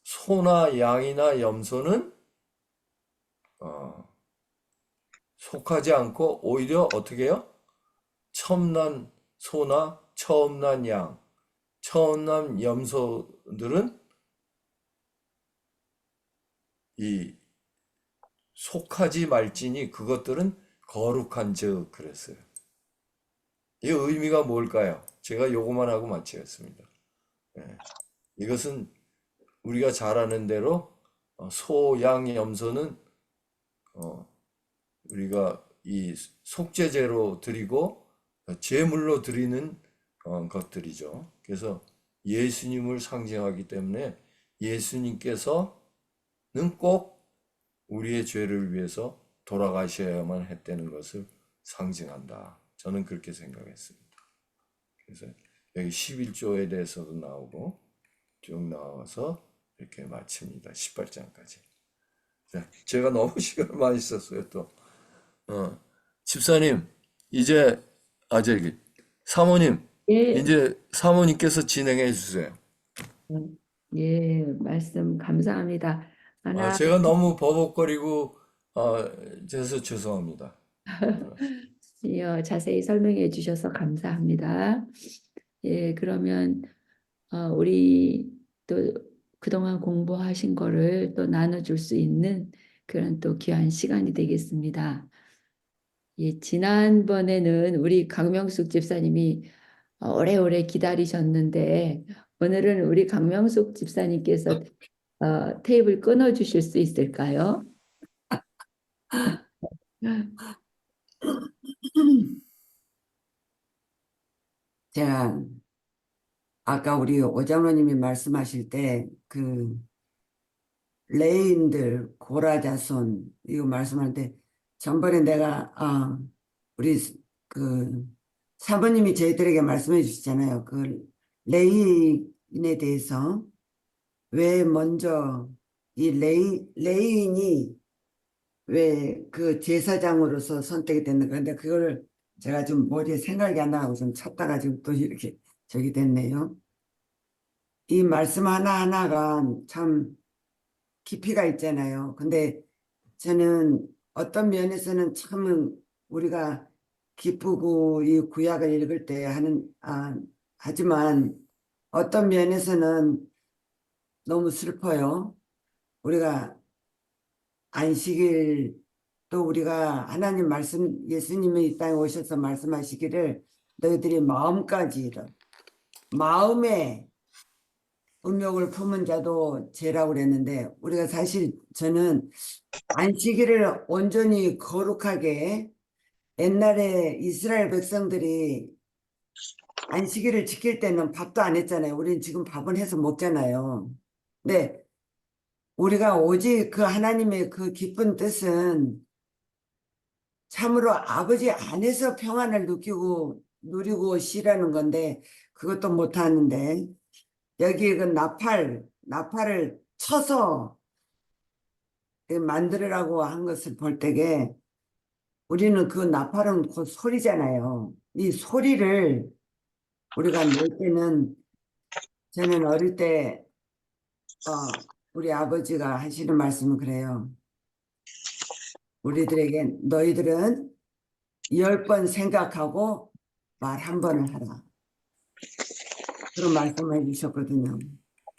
소나 양이나 염소는 속하지 않고 오히려 어떻게 해요? 처음 난 소나 처음 난 양, 처음 난 염소들은 이 속하지 말지니 그것들은 거룩한 즉 그랬어요. 이 의미가 뭘까요? 제가 요거만 하고 마치겠습니다. 예. 이것은 우리가 잘 아는 대로 소, 양, 염소는 우리가 이 속죄제로 드리고 제물로 드리는 것들이죠. 그래서 예수님을 상징하기 때문에 예수님께서는 꼭 우리의 죄를 위해서 돌아가셔야만 했다는 것을 상징한다. 저는 그렇게 생각했습니다. 그래서 여기 11조에 대해서도 나오고 쭉 나와서 이렇게 마칩니다. 18장까지. 제가 너무 시간을 많이 썼어요, 또. 집사님, 이제, 저기, 사모님, 예, 이제 사모님께서 진행해 주세요. 예, 말씀 감사합니다. 하나, 제가 너무 버벅거리고, 해서 죄송합니다. 자세히 설명해 주셔서 감사합니다. 예, 그러면 우리 또 그동안 공부하신 거를 또 나눠줄 수 있는 그런 또 귀한 시간이 되겠습니다. 예, 지난번에는 우리 강명숙 집사님이 오래오래 기다리셨는데 오늘은 우리 강명숙 집사님께서 테이블 끊어 주실 수 있을까요? 제가 아까 우리 오장로님이 말씀하실 때 레인들 고라자손 이거 말씀할 때 전번에 내가 우리 사모님이 저희들에게 말씀해 주시잖아요. 레인에 대해서 왜 먼저 이 레인이 왜 그 제사장으로서 선택이 됐는가. 근데 그거를 제가 좀 머리에 생각이 안 나고 좀 찾다가 지금 또 이렇게 저기 됐네요. 이 말씀 하나하나가 참 깊이가 있잖아요. 근데 저는 어떤 면에서는 참 우리가 기쁘고 이 구약을 읽을 때 하지만 어떤 면에서는 너무 슬퍼요. 우리가 안식일 또 우리가 하나님 말씀 예수님이 이 땅에 오셔서 말씀하시기를 너희들이 마음에 음욕을 품은 자도 죄라고 그랬는데 우리가 사실 저는 안식일을 온전히 거룩하게 옛날에 이스라엘 백성들이 안식일을 지킬 때는 밥도 안 했잖아요. 우리는 지금 밥은 해서 먹잖아요. 근데 우리가 오직 그 하나님의 그 깊은 뜻은 참으로 아버지 안에서 평안을 누리고 쉬라는 건데 그것도 못하는데 여기 그 나팔을 쳐서 만들으라고 한 것을 볼 때에 우리는 그 나팔은 곧 소리잖아요. 이 소리를 우리가 낼 때는 저는 어릴 때 우리 아버지가 하시는 말씀은 그래요. 우리들에게 너희들은 10번 생각하고 말 한 번을 하라. 그런 말씀을 해주셨거든요.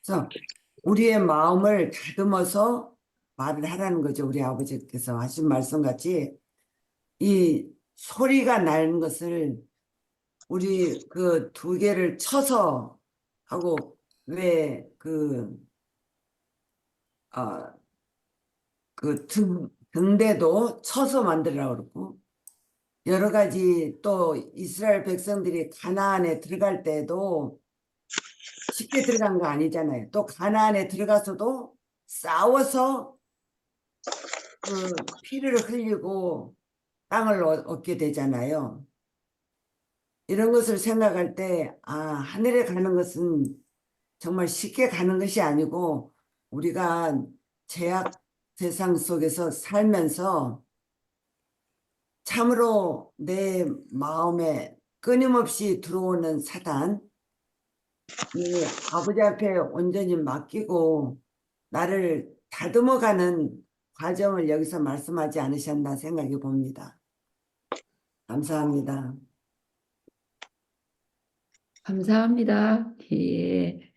그래서 우리의 마음을 다듬어서 말을 하라는 거죠. 우리 아버지께서 하신 말씀같이 이 소리가 나는 것을 우리 그 두 개를 쳐서 하고 왜 등대도 쳐서 만들라고 그러고 여러 가지 또 이스라엘 백성들이 가나안에 들어갈 때도 쉽게 들어간 거 아니잖아요. 또 가나안에 들어가서도 싸워서 그 피를 흘리고 땅을 얻게 되잖아요. 이런 것을 생각할 때 하늘에 가는 것은 정말 쉽게 가는 것이 아니고 우리가 죄악 세상 속에서 살면서 참으로 내 마음에 끊임없이 들어오는 사단, 이 아버지 앞에 온전히 맡기고 나를 다듬어가는 과정을 여기서 말씀하지 않으셨나 생각해 봅니다. 감사합니다. 감사합니다. 예.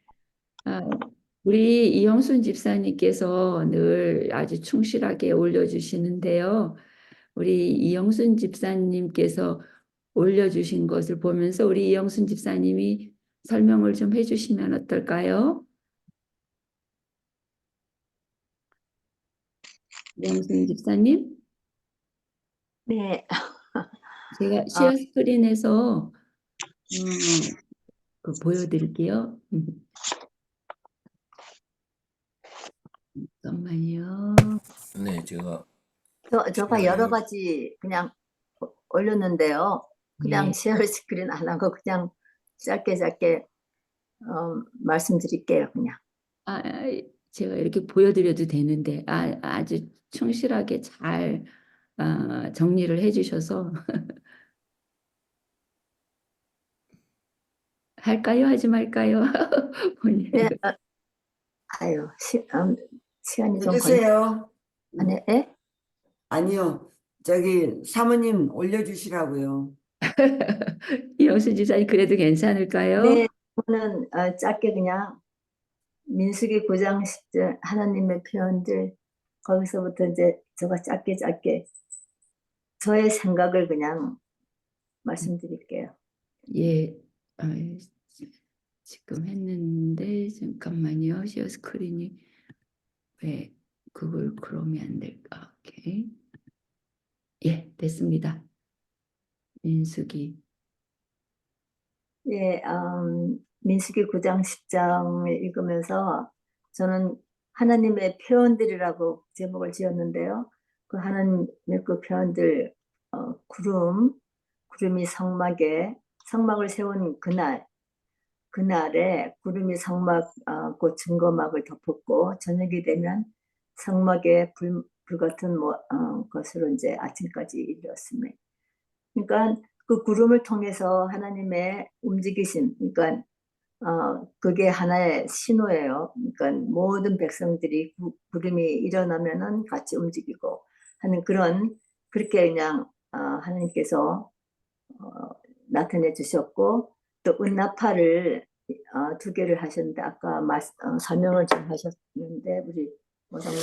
우리 이영순 집사님께서 늘 아주 충실하게 올려주시는데요. 우리 이영순 집사님께서 올려주신 것을 보면서 우리 이영순 집사님이 설명을 좀 해주시면 어떨까요? 이영순 집사님, 네, 제가 쉐어 스크린에서 보여드릴게요. 잠깐만요. 네, 제가 제가 여러 가지 그냥 올렸는데요. 그냥 네. 쉐어 스크린 안 하고 그냥 짧게 말씀드릴게요. 그냥. 제가 이렇게 보여드려도 되는데 아주 충실하게 잘 정리를 해주셔서 할까요? 하지 말까요? 본인. 네, 아유, 시간이 좀 해주세요. 아니, 예? 아니요. 저기 사모님 올려주시라고요. 이영수 지사님 그래도 괜찮을까요? 네, 저는 짧게 그냥 민수기 9장 10절 하나님의 표현들 거기서부터 이제 제가 짧게 저의 생각을 그냥 말씀드릴게요. 예, 지금 했는데 잠깐만요. 쉐어 스크린이 왜 그걸 그러면 안 될까? 오케이. 예, 됐습니다. 민수기. 예, 민수기 9장 10장을 읽으면서 저는 하나님의 표현들이라고 제목을 지었는데요. 그 하나님의 그 표현들, 구름이 성막을 세운 그날에 구름이 곧 증거막을 덮었고 저녁이 되면 성막에 불 같은 것으로 이제 아침까지 이르렀습니다. 그러니까 그 구름을 통해서 하나님의 움직이심, 그러니까 그게 하나의 신호예요. 그러니까 모든 백성들이 구름이 일어나면은 같이 움직이고 하는 그렇게 그냥 하나님께서 나타내 주셨고, 또 은나팔을 2개를 하셨는데 아까 설명을 좀 하셨는데 우리 모장님이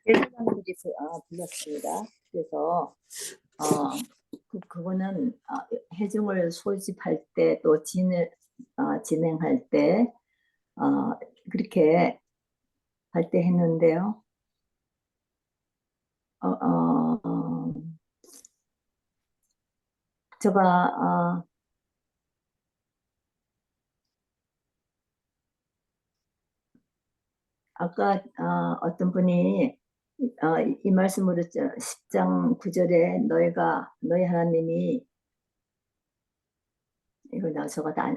제사장들이 불렀습니다. 그래서 그거는 회중을 소집할 때 또 진행할 때 그렇게 할 때 했는데요. 제가 아까 어떤 분이 이 말씀으로 10장 9절에 너희 하나님이 이거 나 적어다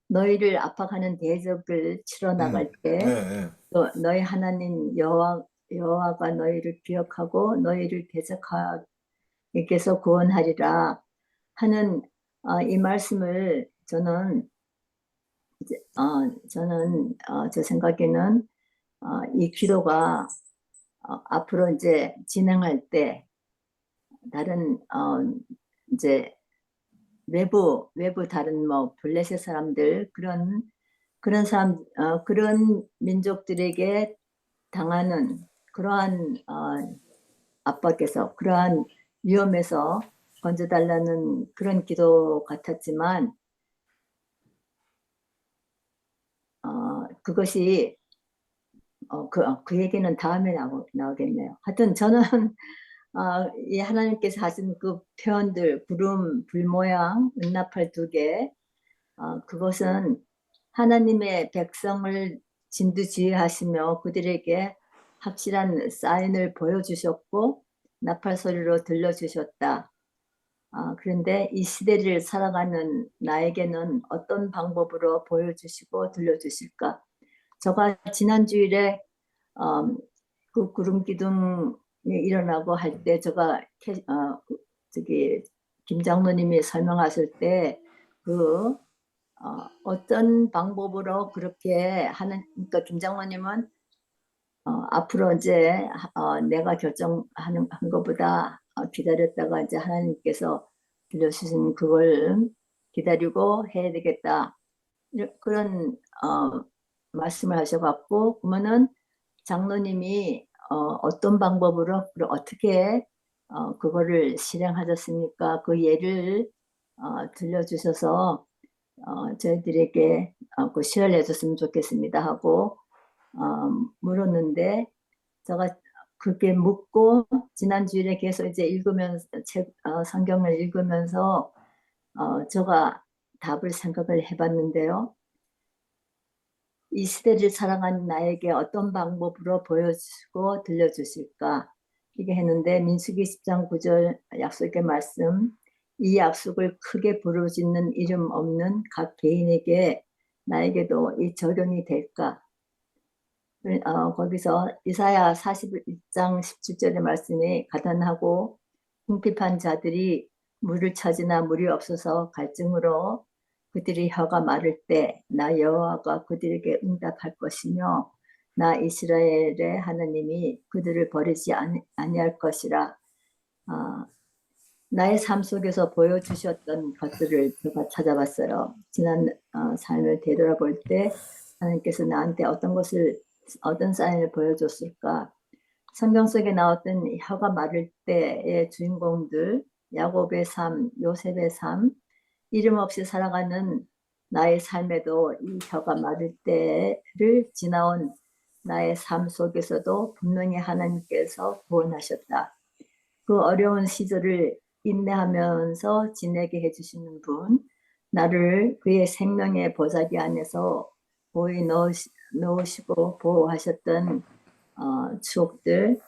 너희를 압박하는 대적을 치러 나갈 때 네, 또 너희 하나님 여호와가 너희를 기억하고 너희를 대적하게서 구원하리라 하는 이 말씀을 저는 제 생각에는 이 기도가 앞으로 이제 진행할 때 다른 이제 외부 다른 뭐 블레셋 사람들 그런 사람 그런 민족들에게 당하는 그러한 압박에서 그러한 위험에서 건져달라는 그런 기도 같았지만 그것이 그 얘기는 다음에 나오겠네요. 하여튼 저는 이 하나님께서 하신 그 표현들 구름, 불 모양, 은나팔 2개 그것은 하나님의 백성을 진두지휘하시며 그들에게 확실한 사인을 보여주셨고 나팔 소리로 들려주셨다. 그런데 이 시대를 살아가는 나에게는 어떤 방법으로 보여주시고 들려주실까? 제가 지난 주일에 그 구름 기둥이 일어나고 할 때 제가 김 장로님이 설명하실 때 어떤 방법으로 그렇게 하는, 그러니까 김 장로님은 앞으로 이제 내가 결정하는 것보다 기다렸다가 이제 하나님께서 들려주신 그걸 기다리고 해야 되겠다 그런 말씀을 하셔갖고 그러면은 장로님이 어떤 방법으로 어떻게 그거를 실행하셨습니까? 그 예를 들려주셔서 저희들에게 그 시연을 해줬으면 좋겠습니다 하고 물었는데 제가 그렇게 묻고 지난주일에 계속 이제 읽으면서 성경을 읽으면서 제가 답을 생각을 해봤는데요. 이 시대를 살아가는 나에게 어떤 방법으로 보여주시고 들려주실까? 이게 했는데 민수기 10장 9절 약속의 말씀 이 약속을 크게 부르짖는 이름 없는 각 개인에게 나에게도 이 적용이 될까? 거기서 이사야 41장 17절의 말씀이 가난하고 궁핍한 자들이 물을 찾으나 물이 없어서 갈증으로 그들이 혀가 마를 때 나 여호와가 그들에게 응답할 것이며 나 이스라엘의 하나님이 그들을 버리지 아니할 것이라. 나의 삶 속에서 보여주셨던 것들을 제가 찾아봤어요. 지난 삶을 되돌아볼 때 하나님께서 나한테 어떤 사인을 보여줬을까? 성경 속에 나왔던 혀가 마를 때의 주인공들, 야곱의 삶, 요셉의 삶, 이름 없이 살아가는 나의 삶에도 이 혀가 마를 때를 지나온 나의 삶 속에서도 분명히 하나님께서 구원하셨다. 그 어려운 시절을 인내하면서 지내게 해주시는 분, 나를 그의 생명의 보자기 안에서 보이 넣으시고 보호하셨던 추억들,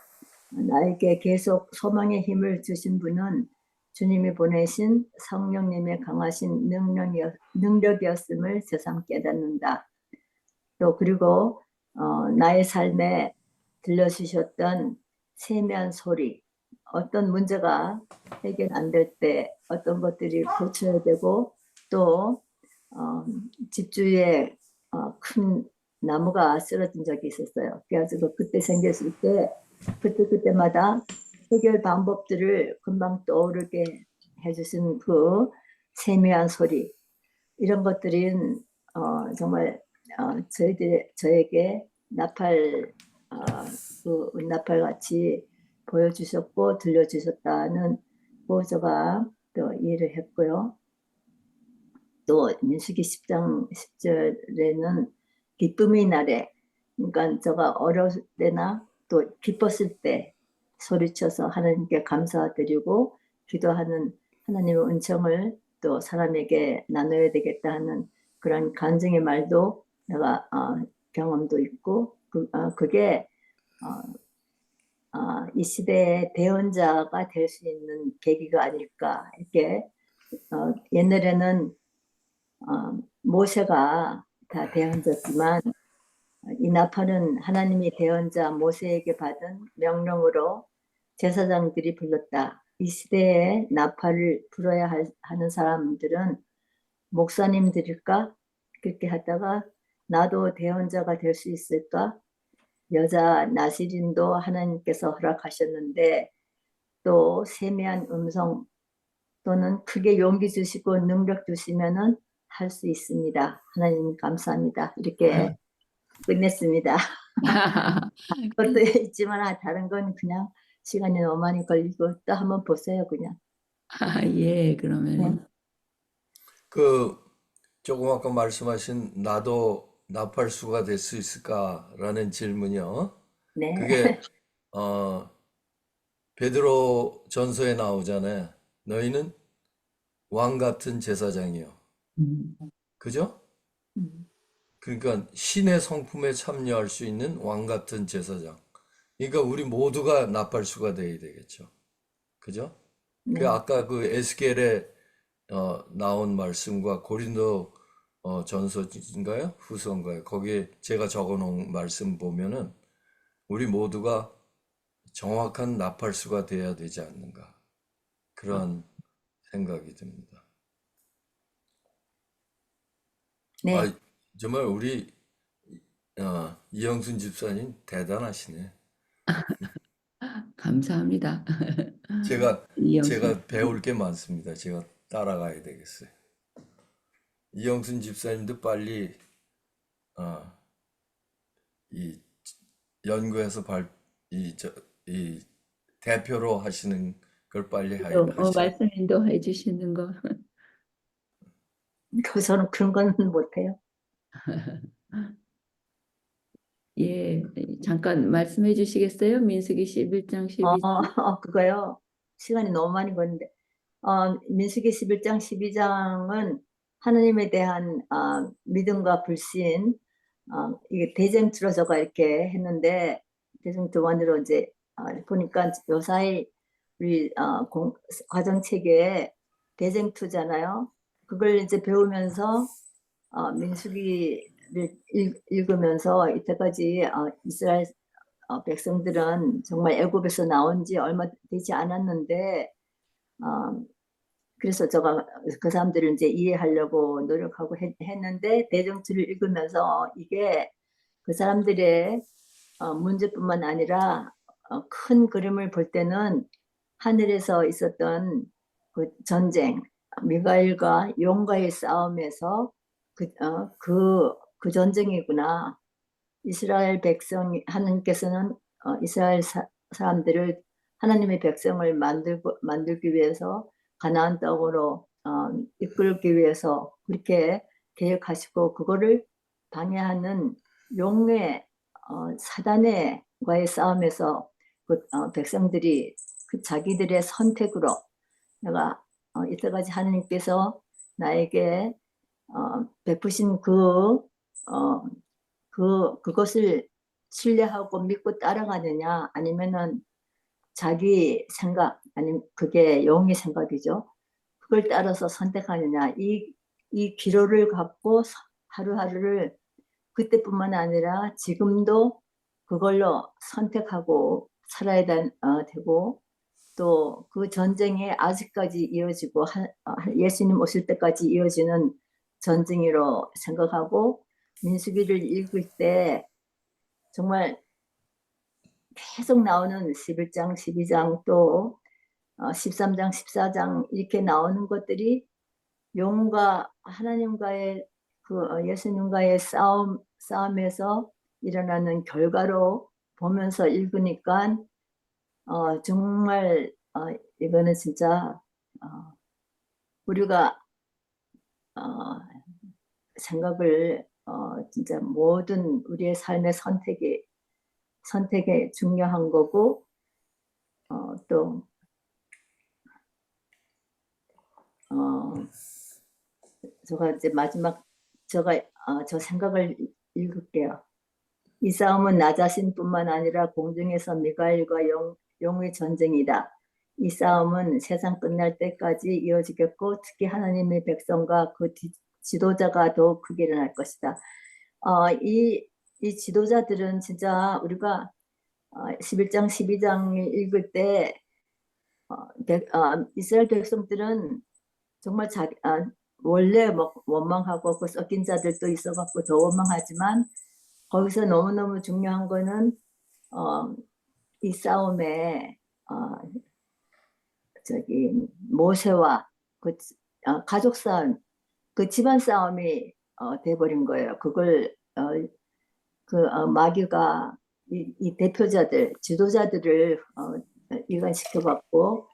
나에게 계속 소망의 힘을 주신 분은 주님이 보내신 성령님의 강하신 능력이었음을 새삼 깨닫는다. 또 그리고 나의 삶에 들려주셨던 세미한 소리, 어떤 문제가 해결 안 될 때 어떤 것들이 고쳐야 되고 또 집 주위에 큰 나무가 쓰러진 적이 있었어요. 그래가지고 그때 생겼을 때 그때마다 해결 방법들을 금방 떠오르게 해주신 그 세미한 소리, 이런 것들은 정말 저에게 나팔, 그 은나팔 같이 보여주셨고 들려주셨다는 보조가 또 이해를 했고요. 또 민수기 10장 10절에는 기쁨의 날에, 그러니까 제가 어렸을 때나 또 기뻤을 때 소리쳐서 하나님께 감사드리고 기도하는 하나님의 은총을 또 사람에게 나눠야 되겠다 하는 그런 간증의 말도 내가 경험도 있고 그게 이 시대의 대언자가 될 수 있는 계기가 아닐까. 이렇게 옛날에는 모세가 다 대언자지만 이 나팔은 하나님이 대언자 모세에게 받은 명령으로 제사장들이 불렀다. 이 시대에 나팔을 불어야 하는 사람들은 목사님들일까? 그렇게 하다가 나도 대언자가 될 수 있을까? 여자 나시린도 하나님께서 허락하셨는데 또 세미한 음성 또는 크게 용기 주시고 능력 주시면은 할 수 있습니다. 하나님 감사합니다. 이렇게 끝냈습니다. 그것도 있지만 다른 건 그냥 시간이 너무 많이 걸리고 또 한번 보세요 그냥. 예, 그러면은 그 조금 아까 말씀하신 나도 나팔수가 될 수 있을까라는 질문이요. 네. 그게 베드로 전서에 나오잖아요. 너희는 왕 같은 제사장이요. 그죠? 그러니까 신의 성품에 참여할 수 있는 왕 같은 제사장. 그러니까 우리 모두가 나팔수가 돼야 되겠죠. 그죠? 네. 그 아까 그 에스겔에 나온 말씀과 고린도 전서인가요? 후서인가요? 거기에 제가 적어놓은 말씀 보면은 우리 모두가 정확한 나팔수가 돼야 되지 않는가. 그런 생각이 듭니다. 네. 아, 정말 우리 이영순 집사님 대단하시네. 감사합니다. 제가 이영순. 배울 게 많습니다. 제가 따라가야 되겠어요. 이영순 집사님도 빨리 이 연구해서 이 대표로 하시는 걸 빨리 하셔야 말씀 인도해 주시는 거. 저는 그런 건 못해요. 예, 잠깐 말씀해 주시겠어요? 민수기 11장 12절. 그거요. 시간이 너무 많이 걸리는데. 민수기 11장 12장은 하나님에 대한 믿음과 불신, 이게 대쟁투로 저가 이렇게 했는데 대쟁투 원으로 이제 보니까 요사이 우리 과정 체계에 대쟁투잖아요. 그걸 이제 배우면서 민수기를 읽으면서 이때까지 이스라엘 백성들은 정말 애굽에서 나온 지 얼마 되지 않았는데 그래서 제가 그 사람들을 이제 이해하려고 노력하고 했는데 대정투를 읽으면서 이게 그 사람들의 문제뿐만 아니라 큰 그림을 볼 때는 하늘에서 있었던 그 전쟁, 미가엘과 용과의 싸움에서 그 전쟁이구나. 이스라엘 백성 하나님께서는 이스라엘 사람들을 하나님의 백성을 만들기 위해서 가나안 땅으로 이끌기 위해서 그렇게 계획하시고 그거를 방해하는 용의 사단과의 싸움에서 그 백성들이 그 자기들의 선택으로 내가 이때까지 하나님께서 나에게 베푸신 그것을 신뢰하고 믿고 따라가느냐 아니면은 자기 생각 아니면 그게 영의 생각이죠. 그걸 따라서 선택하느냐 이 기로를 갖고 하루하루를 그때뿐만 아니라 지금도 그걸로 선택하고 살아야 되고 또 그 전쟁이 아직까지 이어지고 예수님 오실 때까지 이어지는 전쟁이로 생각하고 민수기를 읽을 때 정말 계속 나오는 11장, 12장 또 13장, 14장 이렇게 나오는 것들이 영과 하나님과의 예수님과의 싸움에서 일어나는 결과로 보면서 읽으니까 정말 이거는 진짜 우리가 생각을 진짜 모든 우리의 삶의 선택에 중요한 거고 또 제가 이제 마지막 저 생각을 읽을게요. 이 싸움은 나 자신뿐만 아니라 공중에서 미가엘과 영의 전쟁이다. 이 싸움은 세상 끝날 때까지 이어지겠고 특히 하나님의 백성과 그 지도자가 더욱 크게 일어날 것이다. 이 지도자들은 진짜 우리가 11장, 12장을 읽을 때 이스라엘 백성들은 정말 원래 원망하고 그 섞인 자들도 있어갖고 더 원망하지만 거기서 너무너무 중요한 거는 이 싸움에 모세와 그 가족 싸움, 그 집안 싸움이 돼버린 거예요. 그걸 마귀가 이 대표자들, 지도자들을 이간시켜갖고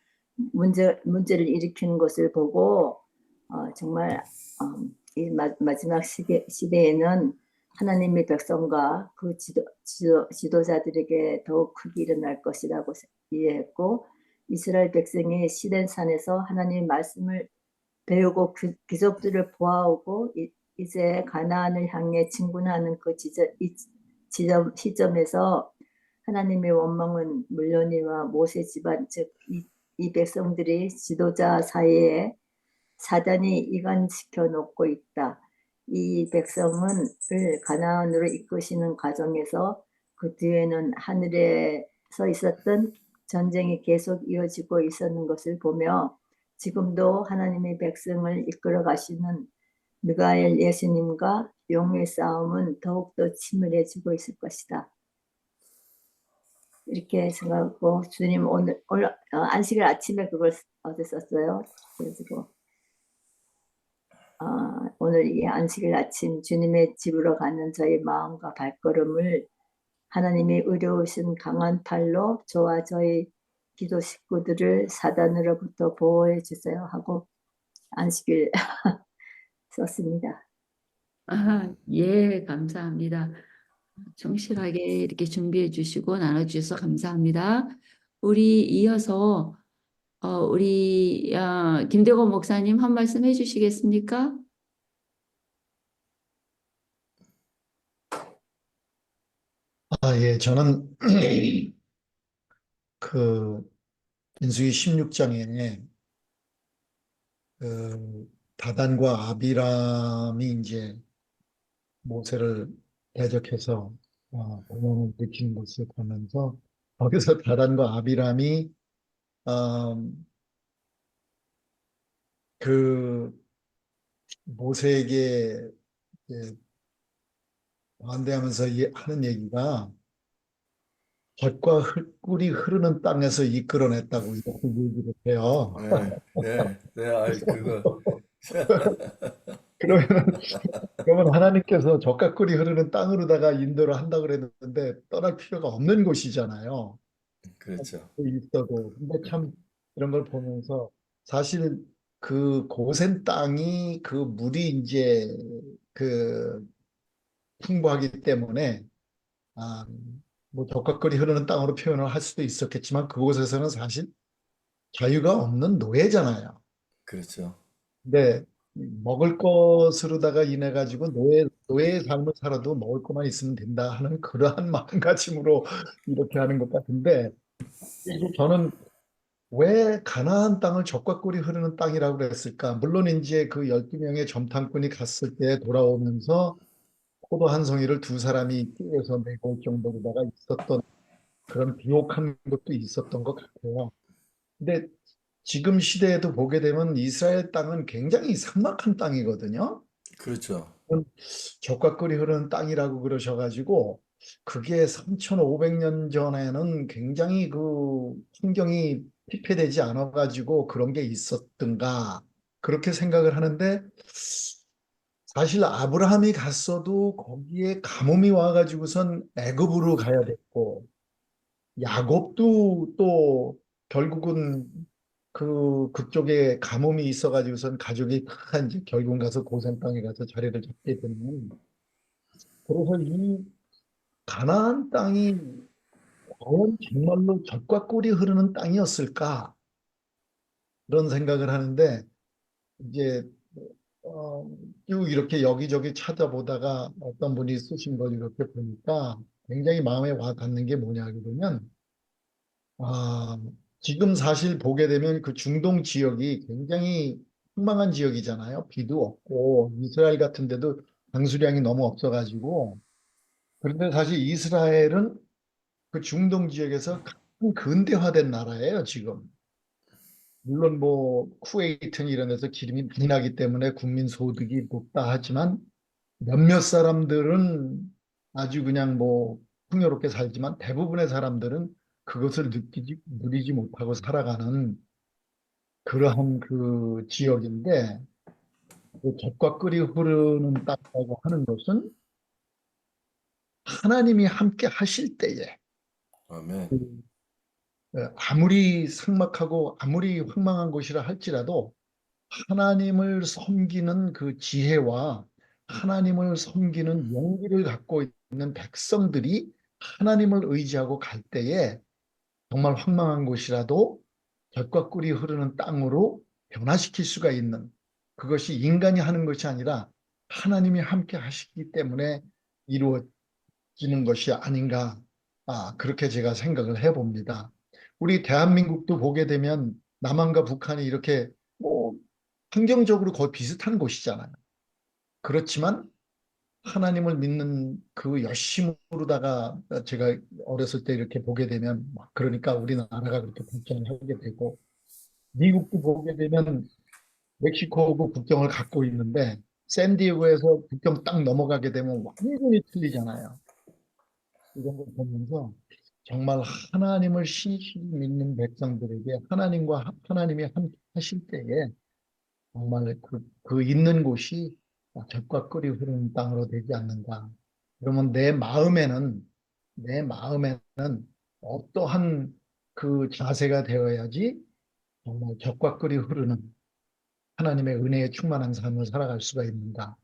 문제를 일으키는 것을 보고 정말 이 마지막 시대에는 하나님의 백성과 그 지도자들에게 더욱 크게 일어날 것이라고 이해했고 이스라엘 백성이 시된 산에서 하나님의 말씀을 배우고 귀족들을 보아오고 이제 가나안을 향해 진군하는 그 시점에서 하나님의 원망은 물론이와 모세 집안 즉 이 백성들이 지도자 사이에 사단이 이간시켜 놓고 있다. 이 백성을 가나안으로 이끄시는 과정에서 그 뒤에는 하늘에서 있었던 전쟁이 계속 이어지고 있었는 것을 보며 지금도 하나님의 백성을 이끌어 가시는 미가엘 예수님과 영의 싸움은 더욱더 치밀해지고 있을 것이다. 이렇게 생각하고 주님 오늘 안식일 아침에 그걸 어제 썼어요. 그래가지고 오늘 이 안식일 아침 주님의 집으로 가는 저희 마음과 발걸음을 하나님이 의로우신 강한 팔로 저와 저희 기도 식구들을 사단으로부터 보호해 주세요 하고 안식일 썼습니다. 예, 감사합니다. 충실하게 이렇게 준비해 주시고 나눠주셔서 감사합니다. 우리 이어서 우리 김대건 목사님 한 말씀 해주시겠습니까? 예, 저는 그 민수기 16장에 다단과 아비람이 이제 모세를 대적해서 고난을 일으키는 것을 보면서 거기서 다단과 아비람이 그 모세에게 이제 반대하면서 하는 얘기가 젖과 꿀이 흐르는 땅에서 이끌어냈다고 이렇게 얘기를 해요. 그거. 그러면 하나님께서 젖과 꿀이 흐르는 땅으로다가 인도를 한다고 그랬는데 떠날 필요가 없는 곳이잖아요. 그렇죠. 있어도. 근데 참 이런 걸 보면서 사실 그 고센 땅이 그 물이 이제 그 풍부하기 때문에 뭐 젖과 꿀이 흐르는 땅으로 표현을 할 수도 있었겠지만 그곳에서는 사실 자유가 없는 노예잖아요. 그렇죠. 근데 먹을 것으로다가 인해 가지고 노예의 삶을 살아도 먹을 것만 있으면 된다 하는 그러한 마음가짐으로 이렇게 하는 것 같은데 저는 왜 가나안 땅을 젖과 꿀이 흐르는 땅이라고 그랬을까? 물론 이제 그 12명의 점탕꾼이 갔을 때 돌아오면서 포도 한 송이를 두 사람이 띄워서 내고 올 정도로다가 있었던 그런 비옥한 것도 있었던 것 같아요. 근데 지금 시대에도 보게 되면 이스라엘 땅은 굉장히 삭막한 땅이거든요. 그렇죠. 젖과 꿀이 흐르는 땅이라고 그러셔가지고 그게 3,500년 전에는 굉장히 그 환경이 피폐되지 않아가지고 그런 게 있었던가 그렇게 생각을 하는데 사실 아브라함이 갔어도 거기에 가뭄이 와가지고선 애굽으로 가야 됐고 야곱도 또 결국은 그쪽에 가뭄이 있어가지고선 가족이 다 이제 결국 가서 고센 땅에 가서 자리를 잡게 되는 그래서 이 가나안 땅이 과연 정말로 젖과 꿀이 흐르는 땅이었을까 그런 생각을 하는데 이제 어, 쭉 이렇게 여기저기 찾아보다가 어떤 분이 쓰신 걸 이렇게 보니까 굉장히 마음에 와 닿는 게 뭐냐 그러면 아, 지금 사실 보게 되면 그 중동 지역이 굉장히 흥망한 지역이잖아요. 비도 없고 이스라엘 같은 데도 강수량이 너무 없어가지고 그런데 사실 이스라엘은 그 중동 지역에서 가장 근대화된 나라예요, 지금. 물론 뭐 쿠웨이트나 이런 데서 기름이 많이 나기 때문에 국민 소득이 높다 하지만 몇몇 사람들은 아주 그냥 뭐 풍요롭게 살지만 대부분의 사람들은 그것을 누리지 못하고 살아가는 그러한 그 지역인데 그 젖과 꿀이 흐르는 땅이라고 하는 것은 하나님이 함께 하실 때에 아멘. 아무리 삭막하고 아무리 황망한 곳이라 할지라도 하나님을 섬기는 그 지혜와 하나님을 섬기는 용기를 갖고 있는 백성들이 하나님을 의지하고 갈 때에 정말 황망한 곳이라도 젖과 꿀이 흐르는 땅으로 변화시킬 수가 있는 그것이 인간이 하는 것이 아니라 하나님이 함께 하시기 때문에 이루어지는 것이 아닌가 그렇게 제가 생각을 해봅니다. 우리 대한민국도 보게 되면 남한과 북한이 이렇게 뭐 환경적으로 거의 비슷한 곳이잖아요. 그렇지만 하나님을 믿는 그 열심으로다가 제가 어렸을 때 이렇게 보게 되면 막 그러니까 우리나라가 그렇게 발전을 하게 되고 미국도 보게 되면 멕시코하고 국경을 갖고 있는데 샌디에고에서 국경 딱 넘어가게 되면 완전히 틀리잖아요. 이런 걸 보면서 정말 하나님을 신실히 믿는 백성들에게 하나님이 함께 하실 때에 정말 그 있는 곳이 젖과 꿀이 흐르는 땅으로 되지 않는가. 그러면 내 마음에는 어떠한 그 자세가 되어야지 정말 젖과 꿀이 흐르는 하나님의 은혜에 충만한 삶을 살아갈 수가 있는가.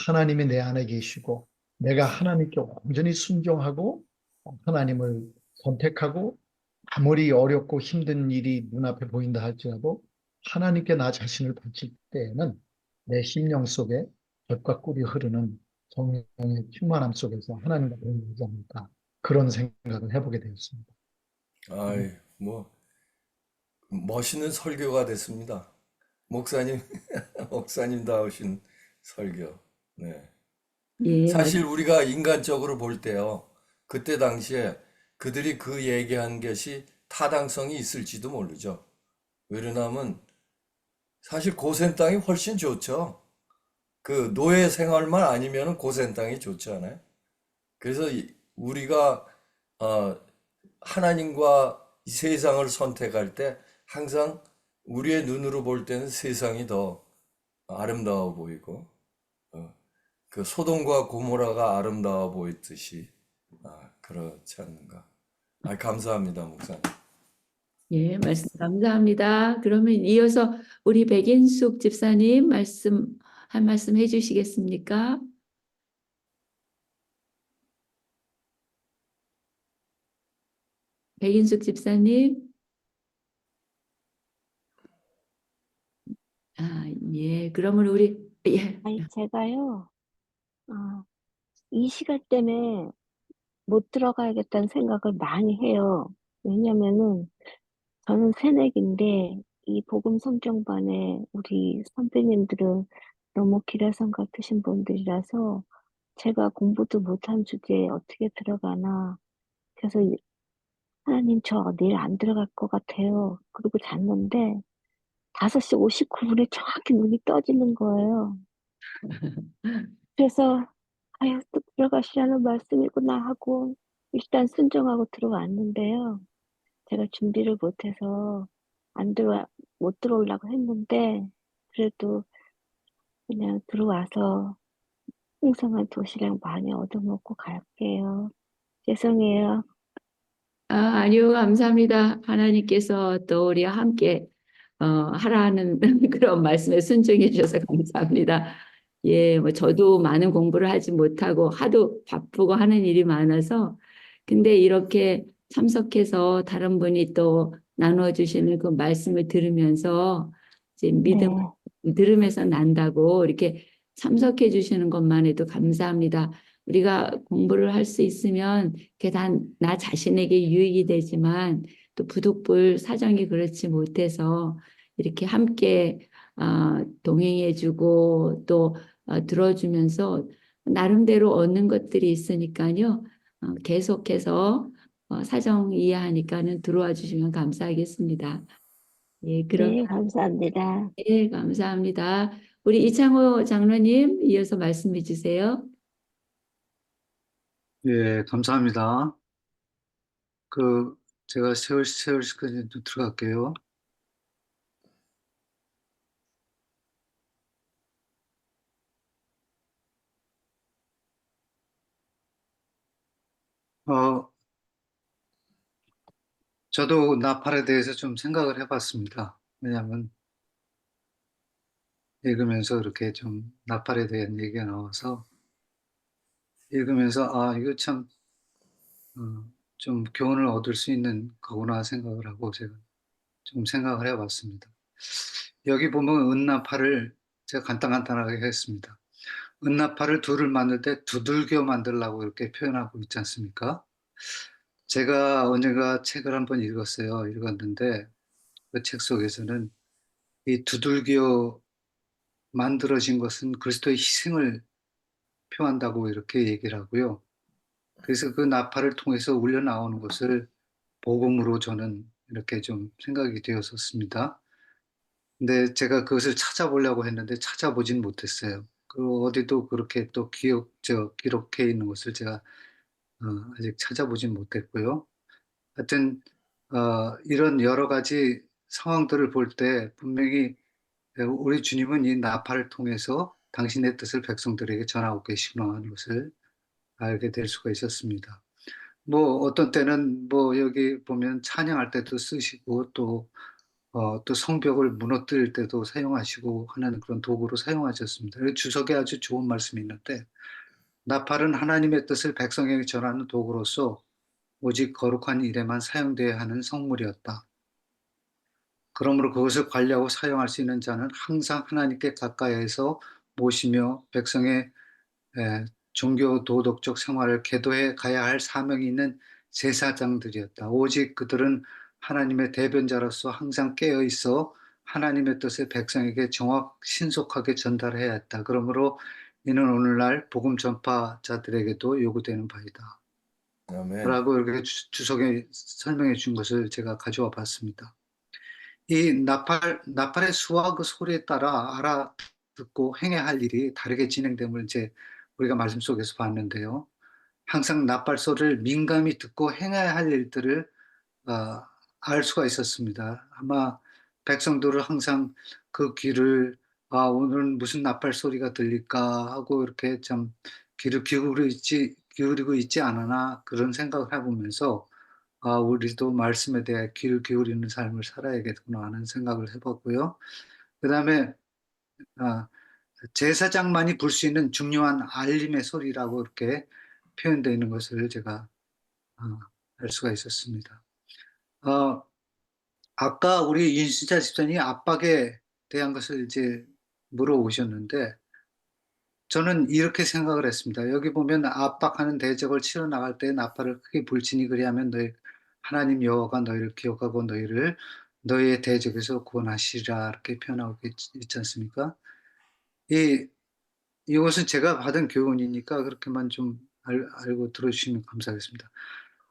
하나님이 내 안에 계시고 내가 하나님께 완전히 순종하고 하나님을 선택하고 아무리 어렵고 힘든 일이 눈앞에 보인다 할지라도 하나님께 나 자신을 바칠 때에는 내 심령 속에 젖과 꿀이 흐르는 성령의 충만함 속에서 하나님과 동행하지 않을까 그런 생각을 해보게 되었습니다. 아이, 뭐 멋있는 설교가 됐습니다. 목사님, 목사님다우신 설교. 네. 예, 사실 우리가 인간적으로 볼 때요, 그때 당시에 그들이 그 얘기한 것이 타당성이 있을지도 모르죠. 왜냐하면 사실 고센 땅이 훨씬 좋죠. 그 노예 생활만 아니면 고센 땅이 좋지 않아요? 그래서 우리가 어, 하나님과 이 세상을 선택할 때 항상 우리의 눈으로 볼 때는 세상이 더 아름다워 보이고 어, 그 소돔과 고모라가 아름다워 보였듯이 그렇지 않는가. 감사합니다, 목사님. 예, 말씀 감사합니다. 그러면 이어서 우리 백인숙 집사님 한 말씀 해주시겠습니까? 백인숙 집사님. 예, 그러면 예, 아니, 제가요, 아, 이 시간 때문에 못 들어가야겠다는 생각을 많이 해요. 왜냐면은 저는 새내기인데 이 복음 성경반에 우리 선배님들은 너무 기라성 같으신 분들이라서 제가 공부도 못한 주제에 어떻게 들어가나. 그래서 하나님 저 내일 안 들어갈 것 같아요. 그러고 잤는데 5시 59분에 정확히 눈이 떠지는 거예요. 그래서 아유 또 들어가시라는 말씀이구나 하고 일단 순종하고 들어왔는데요. 제가 준비를 못해서 안 들어와 못 들어오려고 했는데 그래도 그냥 들어와서 풍성한 도시락 많이 얻어먹고 갈게요. 죄송해요. 아니요, 감사합니다. 하나님께서 또 우리와 함께 하라는 그런 말씀에 순종해 주셔서 감사합니다. 예, 뭐 저도 많은 공부를 하지 못하고 하도 바쁘고 하는 일이 많아서 근데 이렇게 참석해서 다른 분이 또 나눠주시는 그 말씀을 들으면서 이제 믿음 들으면서 난다고 이렇게 참석해 주시는 것만 해도 감사합니다. 우리가 공부를 할 수 있으면 그게 다 나 자신에게 유익이 되지만 또 부득불 사정이 그렇지 못해서 이렇게 함께 동행해주고 또 들어주면서 나름대로 얻는 것들이 있으니까요. 계속해서 사정 이해하니까는 들어와 주시면 감사하겠습니다. 예, 그럼 네, 감사합니다. 예, 감사합니다. 우리 이창호 장로님 이어서 말씀해 주세요. 예, 감사합니다. 제가 세월 시까지 들어갈게요. 어, 저도 나팔에 대해서 좀 생각을 해봤습니다. 왜냐하면 읽으면서 이렇게 좀 나팔에 대한 얘기가 나와서 읽으면서 이거 참, 좀 교훈을 얻을 수 있는 거구나 생각을 하고 제가 좀 생각을 해봤습니다. 여기 보면 은나팔을 제가 간단하게 했습니다. 은나팔을 둘을 만들 때 두들겨 만들라고 이렇게 표현하고 있지 않습니까? 제가 언젠가 책을 한번 읽었는데 그 책 속에서는 이 두들겨 만들어진 것은 그리스도의 희생을 표한다고 이렇게 얘기를 하고요. 그래서 그 나팔을 통해서 울려 나오는 것을 복음으로 저는 이렇게 좀 생각이 되었었습니다. 근데 제가 그것을 찾아보려고 했는데 찾아보진 못했어요. 어디도 그렇게 또 기록해 있는 것을 제가 아직 찾아보진 못했고요. 하여튼 이런 여러 가지 상황들을 볼 때 분명히 우리 주님은 이 나팔을 통해서 당신의 뜻을 백성들에게 전하고 계시구나 하는 것을 알게 될 수가 있었습니다. 뭐 어떤 때는 뭐 여기 보면 찬양할 때도 쓰시고 또 성벽을 무너뜨릴 때도 사용하시고 하는 그런 도구로 사용하셨습니다. 주석에 아주 좋은 말씀이 있는데 나팔은 하나님의 뜻을 백성에게 전하는 도구로서 오직 거룩한 일에만 사용되어야 하는 성물이었다. 그러므로 그것을 관리하고 사용할 수 있는 자는 항상 하나님께 가까이에서 모시며 백성의 종교 도덕적 생활을 계도해 가야 할 사명이 있는 제사장들이었다. 오직 그들은 하나님의 대변자로서 항상 깨어 있어 하나님의 뜻을 백성에게 신속하게 전달해야 했다. 그러므로 이는 오늘날 복음 전파자들에게도 요구되는 바이다. 아멘. 라고 이렇게 주석에 설명해 준 것을 제가 가져와 봤습니다. 이 나팔의 수와 그 소리에 따라 알아듣고 행해야 할 일이 다르게 진행됨을 이제 우리가 말씀 속에서 봤는데요. 항상 나팔 소리를 민감히 듣고 행해야 할 일들을 어, 알 수가 있었습니다. 아마 백성들은 항상 그 귀를 오늘은 무슨 나팔 소리가 들릴까 하고 이렇게 참 귀를 기울이고 있지 않았나 그런 생각을 해보면서 우리도 말씀에 대해 귀를 기울이는 삶을 살아야겠구나 하는 생각을 해봤고요. 그 다음에 제사장만이 불 수 있는 중요한 알림의 소리라고 이렇게 표현되어 있는 것을 제가 알 수가 있었습니다. 아까 우리 윤수자 집사님이 압박에 대한 것을 이제 물어오셨는데 저는 이렇게 생각을 했습니다. 여기 보면 압박하는 대적을 치러 나갈 때 나팔을 크게 불지니 그리하면 너희 하나님 여호와가 너희를 기억하고 너희의 대적에서 구원하시리라 이렇게 표현하고 있지 않습니까? 이것은 제가 받은 교훈이니까 그렇게만 좀 알고 들어주시면 감사하겠습니다.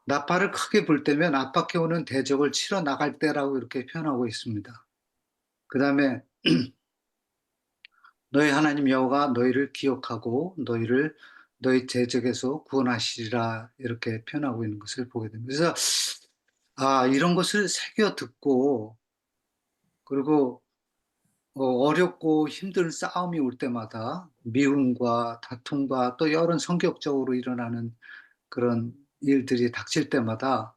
나팔을 크게 불 때면 압박해 오는 대적을 치러 나갈 때라고 이렇게 표현하고 있습니다. 그 다음에 너희 하나님 여호와가 너희를 기억하고 너희를 너희 대적에서 구원하시리라 이렇게 표현하고 있는 것을 보게 됩니다. 그래서 이런 것을 새겨 듣고 그리고 어렵고 힘든 싸움이 올 때마다 미움과 다툼과 또 여러 성격적으로 일어나는 그런 일들이 닥칠 때마다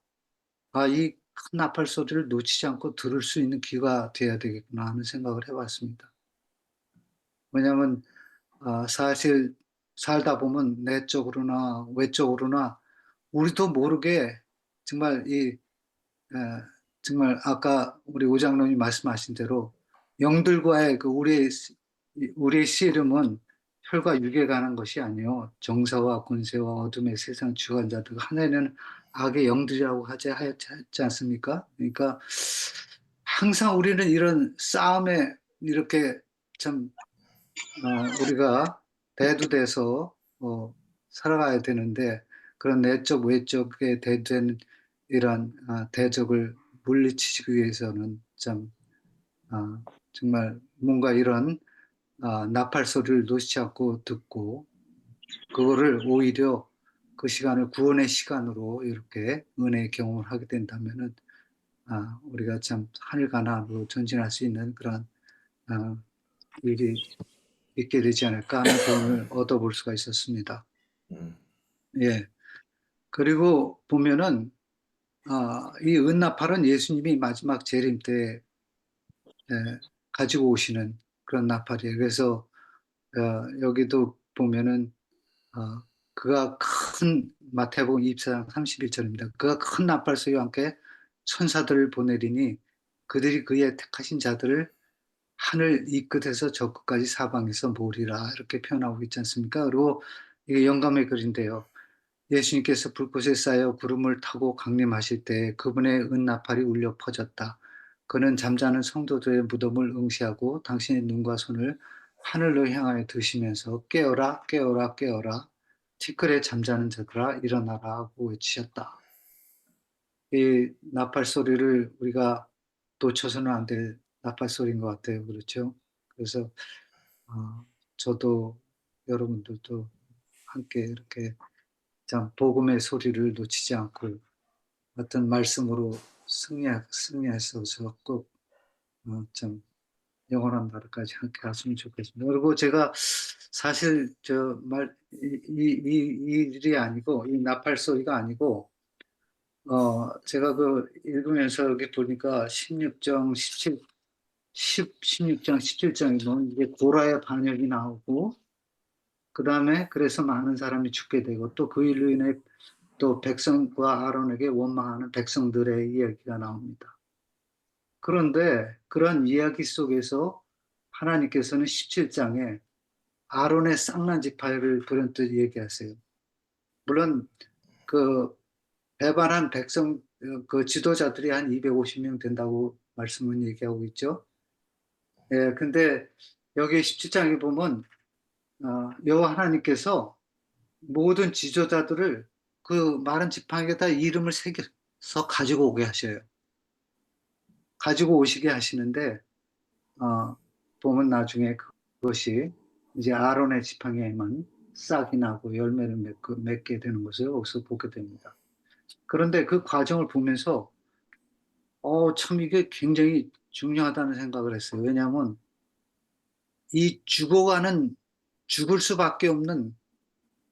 이 큰 나팔 소리를 놓치지 않고 들을 수 있는 귀가 돼야 되겠구나 하는 생각을 해봤습니다. 왜냐하면 사실 살다 보면 내적으로나 외적으로나 우리도 모르게 정말 에, 정말 아까 우리 오장로님 말씀하신 대로 영들과의 그 우리의 씨름은 혈과 육에 관한 것이 아니요 정사와 권세와 어둠의 세상 주관자들 하나는 악의 영들이라고 하지 않습니까? 그러니까 항상 우리는 이런 싸움에 이렇게 참 우리가 대두돼서 살아가야 되는데 그런 내적 외적에 대두된 이런 대적을 물리치기 위해서는 참 정말 뭔가 이런 나팔 소리를 놓치지 않고 듣고 그거를 오히려 그 시간을 구원의 시간으로 이렇게 은혜의 경험을 하게 된다면은 우리가 참 하늘 가나안으로 전진할 수 있는 그런 일이 있게 되지 않을까 하는 교훈을 얻어볼 수가 있었습니다. 음. 예. 그리고 보면은 이 은나팔은 예수님이 마지막 재림 때 가지고 오시는 그런 나팔이에요. 그래서 여기도 보면은 그가 큰 마태복음 24장 31절입니다. 그가 큰 나팔 소리와 함께 천사들을 보내리니 그들이 그의 택하신 자들을 하늘 이 끝에서 저 끝까지 사방에서 모으리라 이렇게 표현하고 있지 않습니까? 그리고 이게 영감의 글인데요. 예수님께서 불꽃에 쌓여 구름을 타고 강림하실 때 그분의 은나팔이 울려 퍼졌다. 그는 잠자는 성도들의 무덤을 응시하고 당신의 눈과 손을 하늘로 향하여 드시면서 깨어라 깨어라 깨어라 티끌에 잠자는 자들아 일어나라 하고 외치셨다. 이 나팔 소리를 우리가 놓쳐서는 안 될 나팔 소리인 것 같아요. 그렇죠? 그래서 저도 여러분들도 함께 이렇게 참 복음의 소리를 놓치지 않고 어떤 말씀으로 승리하셔서 꼭 참 영원한 날까지 함께 갔으면 좋겠습니다. 그리고 제가 사실 이 일이 아니고 이 나팔 소리가 아니고 제가 그 읽으면서 여기 보니까 16장 17장에 보면 이게 고라의 반역이 나오고 그 다음에 그래서 많은 사람이 죽게 되고 또 그 일로 인해 또 백성과 아론에게 원망하는 백성들의 이야기가 나옵니다. 그런데 그런 이야기 속에서 하나님께서는 17장에 아론의 쌍난 지파를 불현듯 얘기하세요. 물론 그 배반한 백성 그 지도자들이 한 250명 된다고 말씀은 얘기하고 있죠. 예, 근데 여기 17장에 보면 여호와 하나님께서 모든 지도자들을 그 마른 지팡이에다 이름을 새겨서 가지고 오게 하셔요. 가지고 오시게 하시는데 보면 나중에 그것이 이제 아론의 지팡이에만 싹이 나고 열매를 맺게 되는 것을 여기서 보게 됩니다. 그런데 그 과정을 보면서 참 이게 굉장히 중요하다는 생각을 했어요. 왜냐하면 이 죽을 수밖에 없는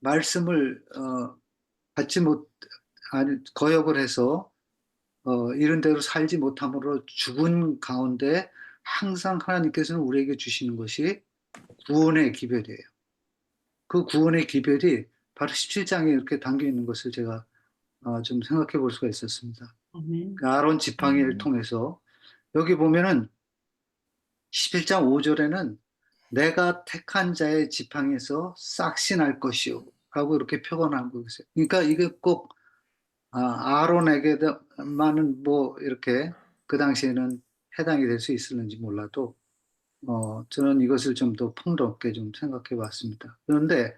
말씀을 받지 거역을 해서 이런 대로 살지 못함으로 죽은 가운데 항상 하나님께서는 우리에게 주시는 것이 구원의 기별이에요. 그 구원의 기별이 바로 17장에 이렇게 담겨 있는 것을 제가 좀 생각해 볼 수가 있었습니다. 아멘. 그 아론 지팡이를 통해서 여기 보면은 11장 5절에는 내가 택한 자의 지팡이에서 싹시 날 것이요 라고 이렇게 표현하고 있어요. 그러니까 이게 꼭 아론에게만은 뭐 이렇게 그 당시에는 해당이 될 수 있을는지 몰라도 저는 이것을 좀 더 폭넓게 좀 생각해 봤습니다. 그런데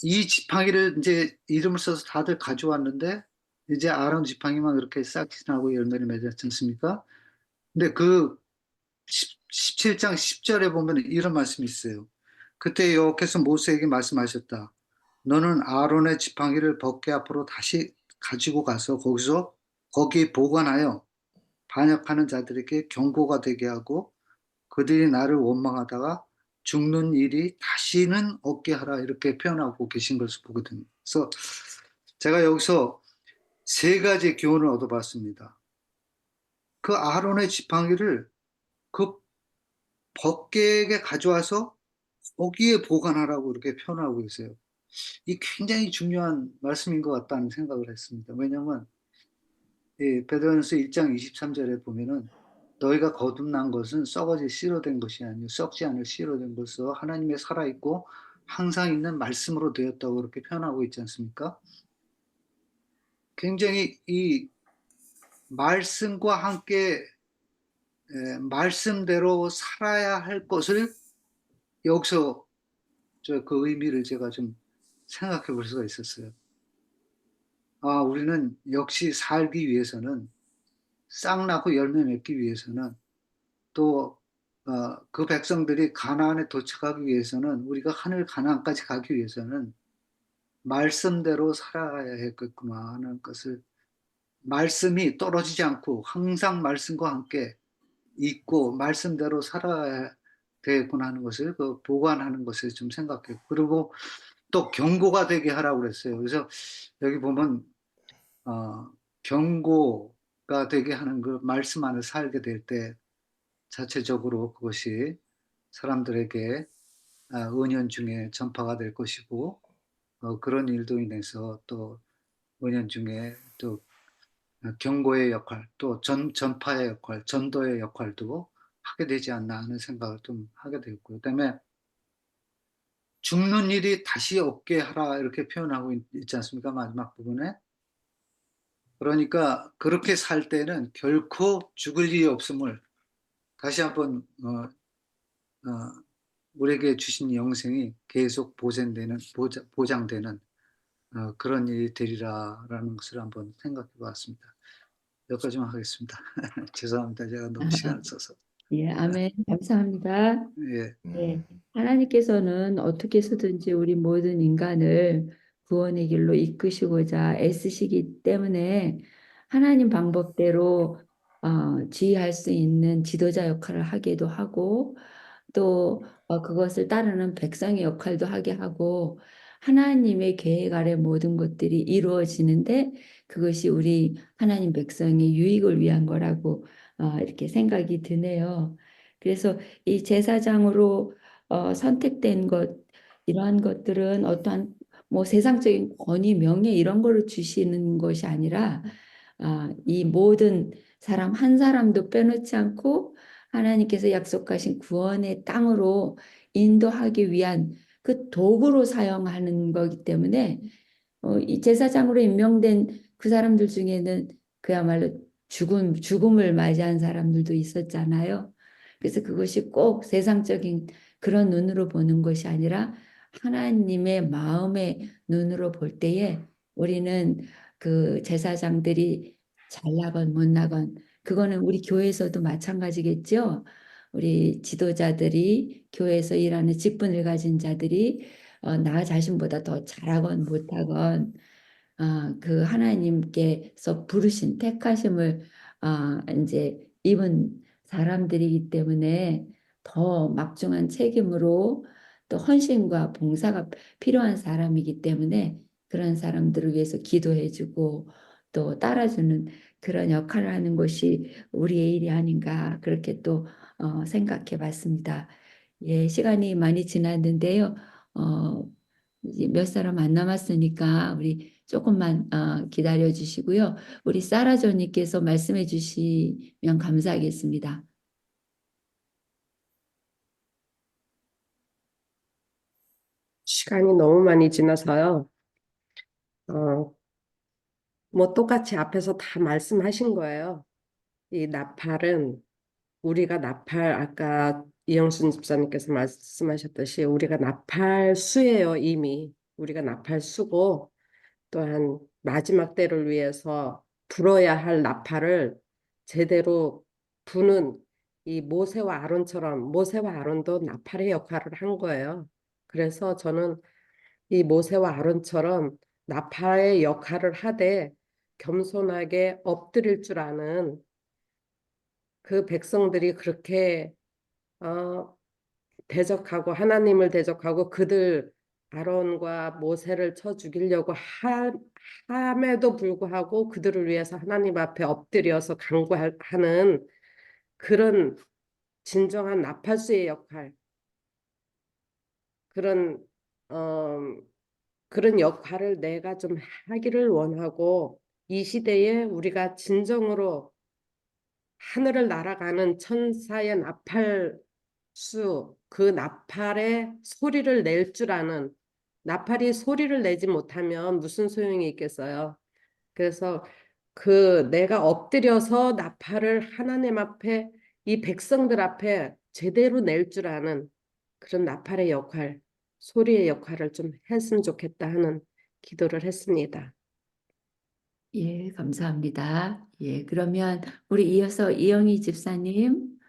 이 지팡이를 이제 이름을 써서 다들 가져왔는데 이제 아론 지팡이만 그렇게 싹 지나고 열매를 맺었지 않습니까? 근데 그 17장 10절에 보면 이런 말씀이 있어요. 그때 여호와께서 모세에게 말씀하셨다. 너는 아론의 지팡이를 벗게 앞으로 다시 가지고 가서 거기에 보관하여 반역하는 자들에게 경고가 되게 하고 그들이 나를 원망하다가 죽는 일이 다시는 없게 하라 이렇게 표현하고 계신 것을 보거든요. 그래서 제가 여기서 세 가지 교훈을 얻어봤습니다. 그 아론의 지팡이를 그 벗게에게 가져와서 거기에 보관하라고 이렇게 표현하고 있어요. 이 굉장히 중요한 말씀인 것 같다는 생각을 했습니다. 왜냐하면 베드로전서 1장 23절에 보면은 너희가 거듭난 것은 썩어질 씨로 된 것이 아니요 썩지 않을 씨로 된 것으로 하나님의 살아있고 항상 있는 말씀으로 되었다고 그렇게 표현하고 있지 않습니까? 굉장히 이 말씀과 함께 말씀대로 살아야 할 것을 여기서 그 의미를 제가 좀 생각해 볼 수가 있었어요. 우리는 역시 살기 위해서는 싹 나고 열매 맺기 위해서는 또 그 백성들이 가나안에 도착하기 위해서는 우리가 하늘 가나안까지 가기 위해서는 말씀대로 살아가야 했겠구나 하는 것을 말씀이 떨어지지 않고 항상 말씀과 함께 있고 말씀대로 살아야 되겠구나 하는 것을 보관하는 것을 좀 생각해요. 그리고 또 경고가 되게 하라고 그랬어요. 그래서 여기 보면 경고가 되게 하는 그 말씀 안에 살게 될 때 자체적으로 그것이 사람들에게 은연중에 전파가 될 것이고 그런 일도 인해서 또 은연중에 또 경고의 역할, 또 전파의 역할, 전도의 역할도 하게 되지 않나 하는 생각을 좀 하게 되었고요. 그다음에 죽는 일이 다시 없게 하라 이렇게 표현하고 있지 않습니까? 마지막 부분에. 그러니까 그렇게 살 때는 결코 죽을 일이 없음을 다시 한번 우리에게 주신 영생이 계속 보장되는 그런 일이 되리라라는 것을 한번 생각해 보았습니다. 여기까지만 하겠습니다. 죄송합니다. 제가 너무 시간을 써서. 예, 아멘. 감사합니다. 예. 네, 하나님께서는 어떻게 해서든지 우리 모든 인간을 구원의 길로 이끄시고자 애쓰시기 때문에 하나님 방법대로 지휘할 수 있는 지도자 역할을 하기도 하고 또 그것을 따르는 백성의 역할도 하게 하고 하나님의 계획 아래 모든 것들이 이루어지는데 그것이 우리 하나님 백성의 유익을 위한 거라고 이렇게 생각이 드네요. 그래서 이 제사장으로 선택된 것 이러한 것들은 어떠한 뭐 세상적인 권위, 명예 이런 거를 주시는 것이 아니라 이 모든 사람 한 사람도 빼놓지 않고 하나님께서 약속하신 구원의 땅으로 인도하기 위한 그 도구로 사용하는 거기 때문에 이 제사장으로 임명된 그 사람들 중에는 그야말로 죽음을 맞이한 사람들도 있었잖아요. 그래서 그것이 꼭 세상적인 그런 눈으로 보는 것이 아니라 하나님의 마음의 눈으로 볼 때에 우리는 그 제사장들이 잘나건 못나건 그거는 우리 교회에서도 마찬가지겠죠. 우리 지도자들이 교회에서 일하는 직분을 가진 자들이 나 자신보다 더 잘하건 못하건 그 하나님께서 부르신 택하심을 이제 입은 사람들이기 때문에 더 막중한 책임으로 또 헌신과 봉사가 필요한 사람이기 때문에 그런 사람들을 위해서 기도해주고 또 따라주는 그런 역할을 하는 것이 우리의 일이 아닌가 그렇게 또 생각해 봤습니다. 예, 시간이 많이 지났는데요. 이제 몇 사람 안 남았으니까 우리 조금만 기다려 주시고요. 우리 사라조님께서 말씀해 주시면 감사하겠습니다. 시간이 너무 많이 지나서요. 어, 뭐 똑같이 앞에서 다 말씀하신 거예요. 이 나팔은 우리가 아까 이영순 집사님께서 말씀하셨듯이 우리가 나팔수예요, 이미. 우리가 나팔수고 또한 마지막 때를 위해서 불어야 할 나팔을 제대로 부는 이 모세와 아론처럼 모세와 아론도 나팔의 역할을 한 거예요. 그래서 저는 이 모세와 아론처럼 나팔의 역할을 하되 겸손하게 엎드릴 줄 아는 그 백성들이 그렇게 대적하고 하나님을 대적하고 그들 아론과 모세를 쳐 죽이려고 함에도 불구하고 그들을 위해서 하나님 앞에 엎드려서 간구하는 그런 진정한 나팔수의 역할, 그런 어, 그런 역할을 내가 좀 하기를 원하고 이 시대에 우리가 진정으로 하늘을 날아가는 천사의 나팔수, 그 나팔의 소리를 낼 줄 아는, 나팔이 소리를 내지 못하면 무슨 소용이 있겠어요. 그래서 그 내가 엎드려서 나팔을 하나님 앞에 이 백성들 앞에 제대로 낼 줄 아는 그런 나팔의 역할, 소리의 역할을 좀 했으면 좋겠다 하는 기도를 했습니다. 예, 감사합니다. 예, 그러면 우리 이어서 이영희 집사님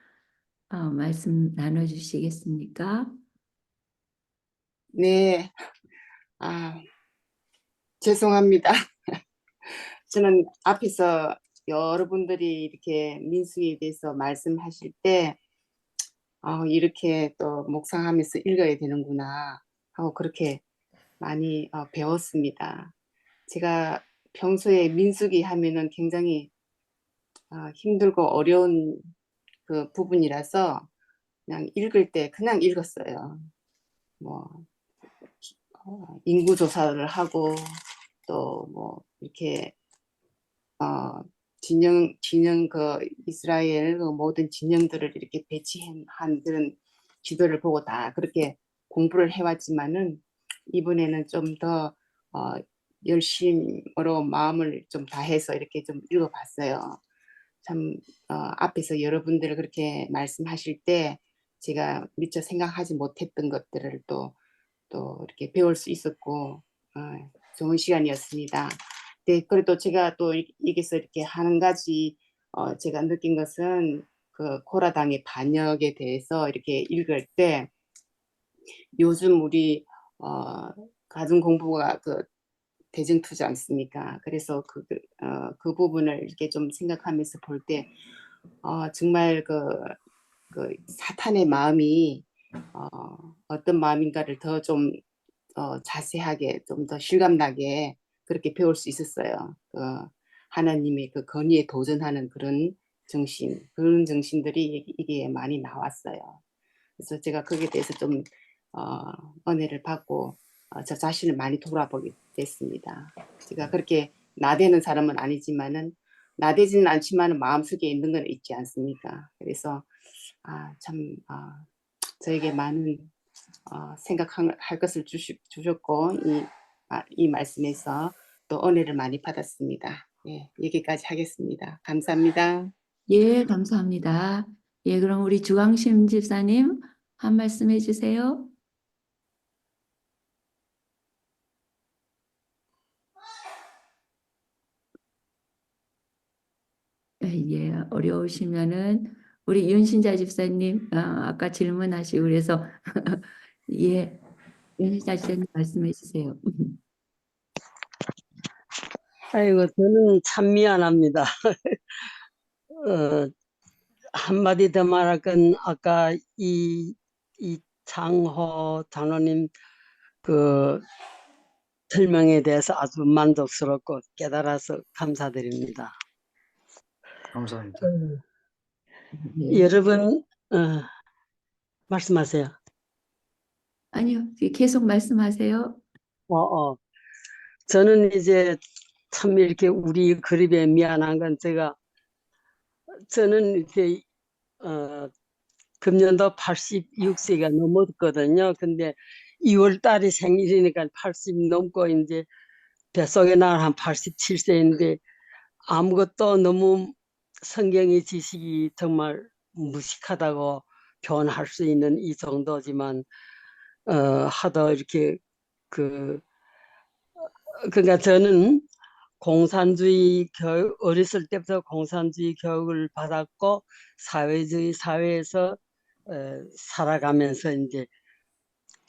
말씀 나눠주시겠습니까? 네, 죄송합니다. 저는 앞에서 여러분들이 이렇게 민수기에 대해서 말씀하실 때, 이렇게 또 묵상하면서 읽어야 되는구나 하고 그렇게 많이 배웠습니다. 제가 평소에 민수기 하면은 굉장히 힘들고 어려운 그 부분이라서 그냥 읽을 때 그냥 읽었어요. 뭐 인구 조사를 하고 또 뭐 이렇게 진영 그 이스라엘 그 모든 진영들을 이렇게 배치한 그런 지도를 보고 다 그렇게 공부를 해왔지만은 이번에는 좀 더 열심으로 마음을 좀 다해서 이렇게 좀 읽어봤어요. 참 앞에서 여러분들 그렇게 말씀하실 때 제가 미처 생각하지 못했던 것들을 또 이렇게 배울 수 있었고 좋은 시간이었습니다. 네, 그래도 제가 또 여기서 이렇게 한 가지 제가 느낀 것은 그 코라당의 반역에 대해서 이렇게 읽을 때 요즘 우리 가정 공부가 그 대쟁투지 않습니까? 그래서 그 부분을 이렇게 좀 생각하면서 볼 때 정말 그 사탄의 마음이 어떤 마음인가를 더 좀 자세하게 좀 더 실감나게 그렇게 배울 수 있었어요. 하나님의 그 권위에 도전하는 그런 정신들이 이게 많이 나왔어요. 그래서 제가 거기에 대해서 좀 은혜를 받고 저 자신을 많이 돌아보게 됐습니다. 제가 그렇게 나대는 사람은 아니지만은 나대지는 않지만은 마음속에 있는 건 있지 않습니까? 그래서 참 저에게 많은 생각할 것을 주셨고 이 말씀에서 또 은혜를 많이 받았습니다. 예, 여기까지 하겠습니다. 감사합니다. 예, 감사합니다. 예, 그럼 우리 주광심 집사님 한 말씀 해주세요. 예, 어려우시면은 우리 윤신자 집사님 아까 질문하시고 그래서 예, 윤신자 집사님 말씀해 주세요. 아이고, 저는 참 미안합니다. 한마디 더 말할 건 아까 이 장호 장로님 그 설명에 대해서 아주 만족스럽고 깨달아서 감사드립니다. 감사합니다. 예. 여러분, 말씀하세요. 아니요, 계속 말씀하세요. 저는 이제 참 이렇게 우리 그룹에 미안한 건 저는 이렇게 금년도 86세가 넘었거든요. 근데 2월 달이 생일이니까 80 넘고 이제 뱃속에 나온 한 87세인데 아무것도 너무 성경의 지식이 정말 무식하다고 표현할 수 있는 이 정도지만 하도 이렇게 그러니까 저는 공산주의 교육, 어렸을 때부터 공산주의 교육을 받았고 사회주의 사회에서 살아가면서 이제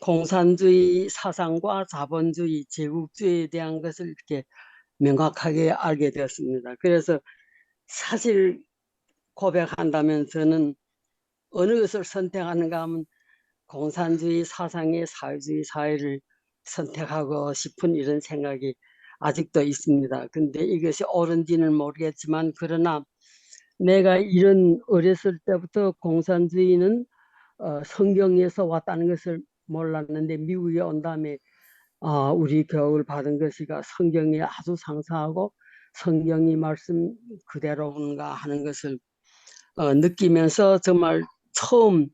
공산주의 사상과 자본주의, 제국주의에 대한 것을 이렇게 명확하게 알게 되었습니다. 그래서 사실 고백한다면 저는 어느 것을 선택하는가 하면 공산주의 사상의 사회주의 사회를 선택하고 싶은 이런 생각이 아직도 있습니다. 근데 이것이 옳은지는 모르겠지만 그러나 내가 이런 어렸을 때부터 공산주의는 성경에서 왔다는 것을 몰랐는데 미국에 온 다음에 우리 교육을 받은 것이가 성경이 아주 상세하고 성경이 말씀 그대로인가 하는 것을 느끼면서 정말 처음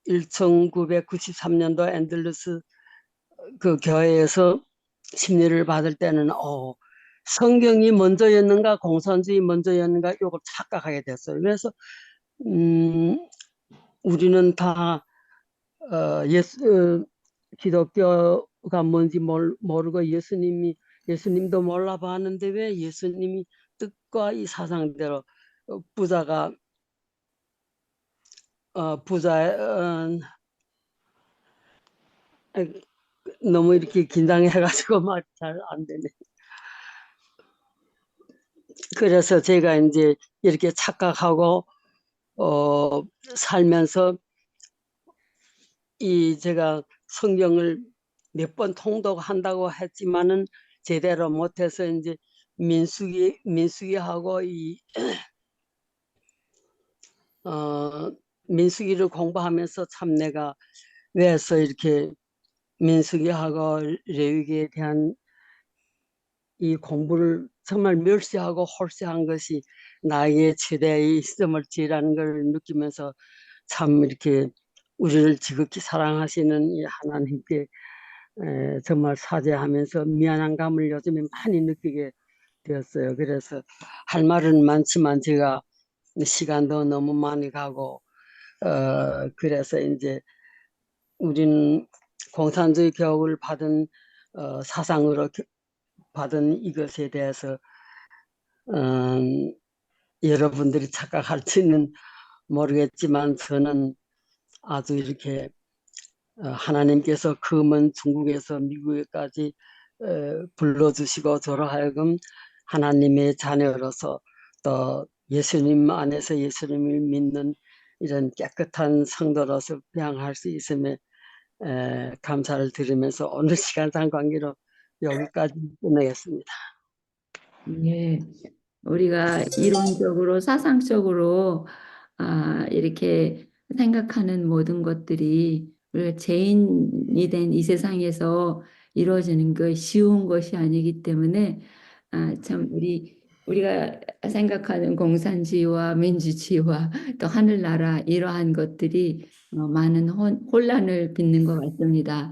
1993년도 앤들루스 그 교회에서 심리를 받을 때는 성경이 먼저였는가 공산주의 먼저였는가 이걸 착각하게 됐어요. 그래서 우리는 다 기독교가 뭔지 모르고 예수님도 몰라봤는데 왜 예수님이 뜻과 이 사상대로 부자 너무 이렇게 긴장해가지고 말 잘 안 되네. 그래서 제가 이제 이렇게 착각하고 살면서 제가 성경을 몇 번 통독한다고 했지만은 제대로 못해서 이제 민수기하고 민수기를 공부하면서 참 내가 왜서 이렇게 민수기하고 레위기에 대한 이 공부를 정말 멸시하고 홀세한 것이 나에게 최대의 있음을지라는 걸 느끼면서 참 이렇게 우리를 지극히 사랑하시는 이 하나님께 정말 사죄하면서 미안한 감을 요즘에 많이 느끼게 되었어요. 그래서 할 말은 많지만 제가 시간도 너무 많이 가고 그래서 이제 우리는 공산주의 교육을 받은 사상으로 받은 이것에 대해서 여러분들이 착각할지는 모르겠지만 저는 아주 이렇게 하나님께서 그 먼 중국에서 미국에까지 불러주시고 저로 하여금 하나님의 자녀로서 또 예수님 안에서 예수님을 믿는 이런 깨끗한 성도로서 배양할 수 있음에 감사를 드리면서 오늘 시간 관계로 여기까지 끝내겠습니다. 예, 우리가 이론적으로, 사상적으로, 이렇게 생각하는 모든 것들이 우리가 죄인이 된 이 세상에서 이루어지는 것 쉬운 것이 아니기 때문에, 참, 우리가 생각하는 공산주의와 민주주의와 또 하늘나라 이러한 것들이 많은 혼란을 빚는 것 같습니다.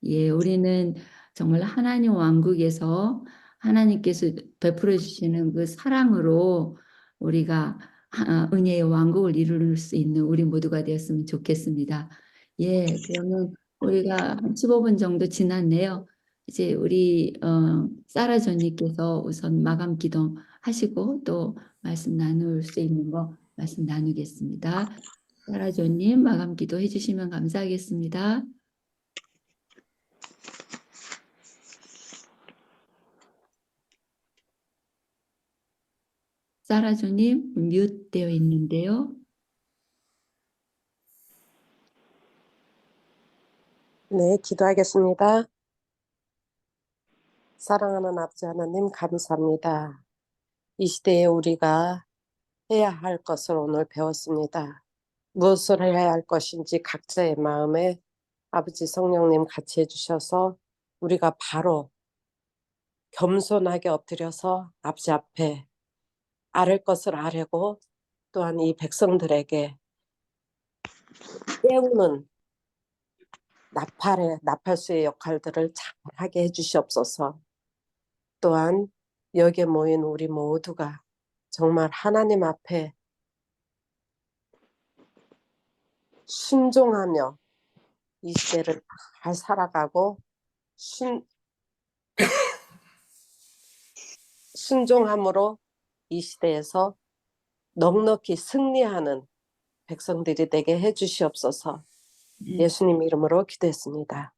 예, 우리는 정말 하나님 왕국에서 하나님께서 베풀어 주시는 그 사랑으로 우리가 은혜의 왕국을 이룰 수 있는 우리 모두가 되었으면 좋겠습니다. 예, 그러면 우리가 한 15분 정도 지났네요. 이제 우리 사라존님께서 우선 마감 기도 하시고 또 말씀 나눌 수 있는 거 말씀 나누겠습니다. 사라존님 마감 기도 해주시면 감사하겠습니다. 사라존님 뮤트되어 있는데요. 네, 기도하겠습니다. 사랑하는 아버지 하나님 감사합니다. 이 시대에 우리가 해야 할 것을 오늘 배웠습니다. 무엇을 해야 할 것인지 각자의 마음에 아버지 성령님 같이 해주셔서 우리가 바로 겸손하게 엎드려서 아버지 앞에 아랠 것을 아뢰고 또한 이 백성들에게 깨우는 나팔수의 역할들을 잘하게 해주시옵소서. 또한 여기에 모인 우리 모두가 정말 하나님 앞에 순종하며 이 시대를 잘 살아가고 순종함으로 이 시대에서 넉넉히 승리하는 백성들이 되게 해주시옵소서. 네. 예수님 이름으로 기도했습니다.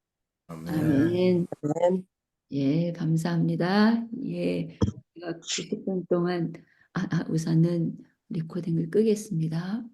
아멘. 아멘. 예, 감사합니다. 예, 제가 90분 동안 우선은 리코딩을 끄겠습니다.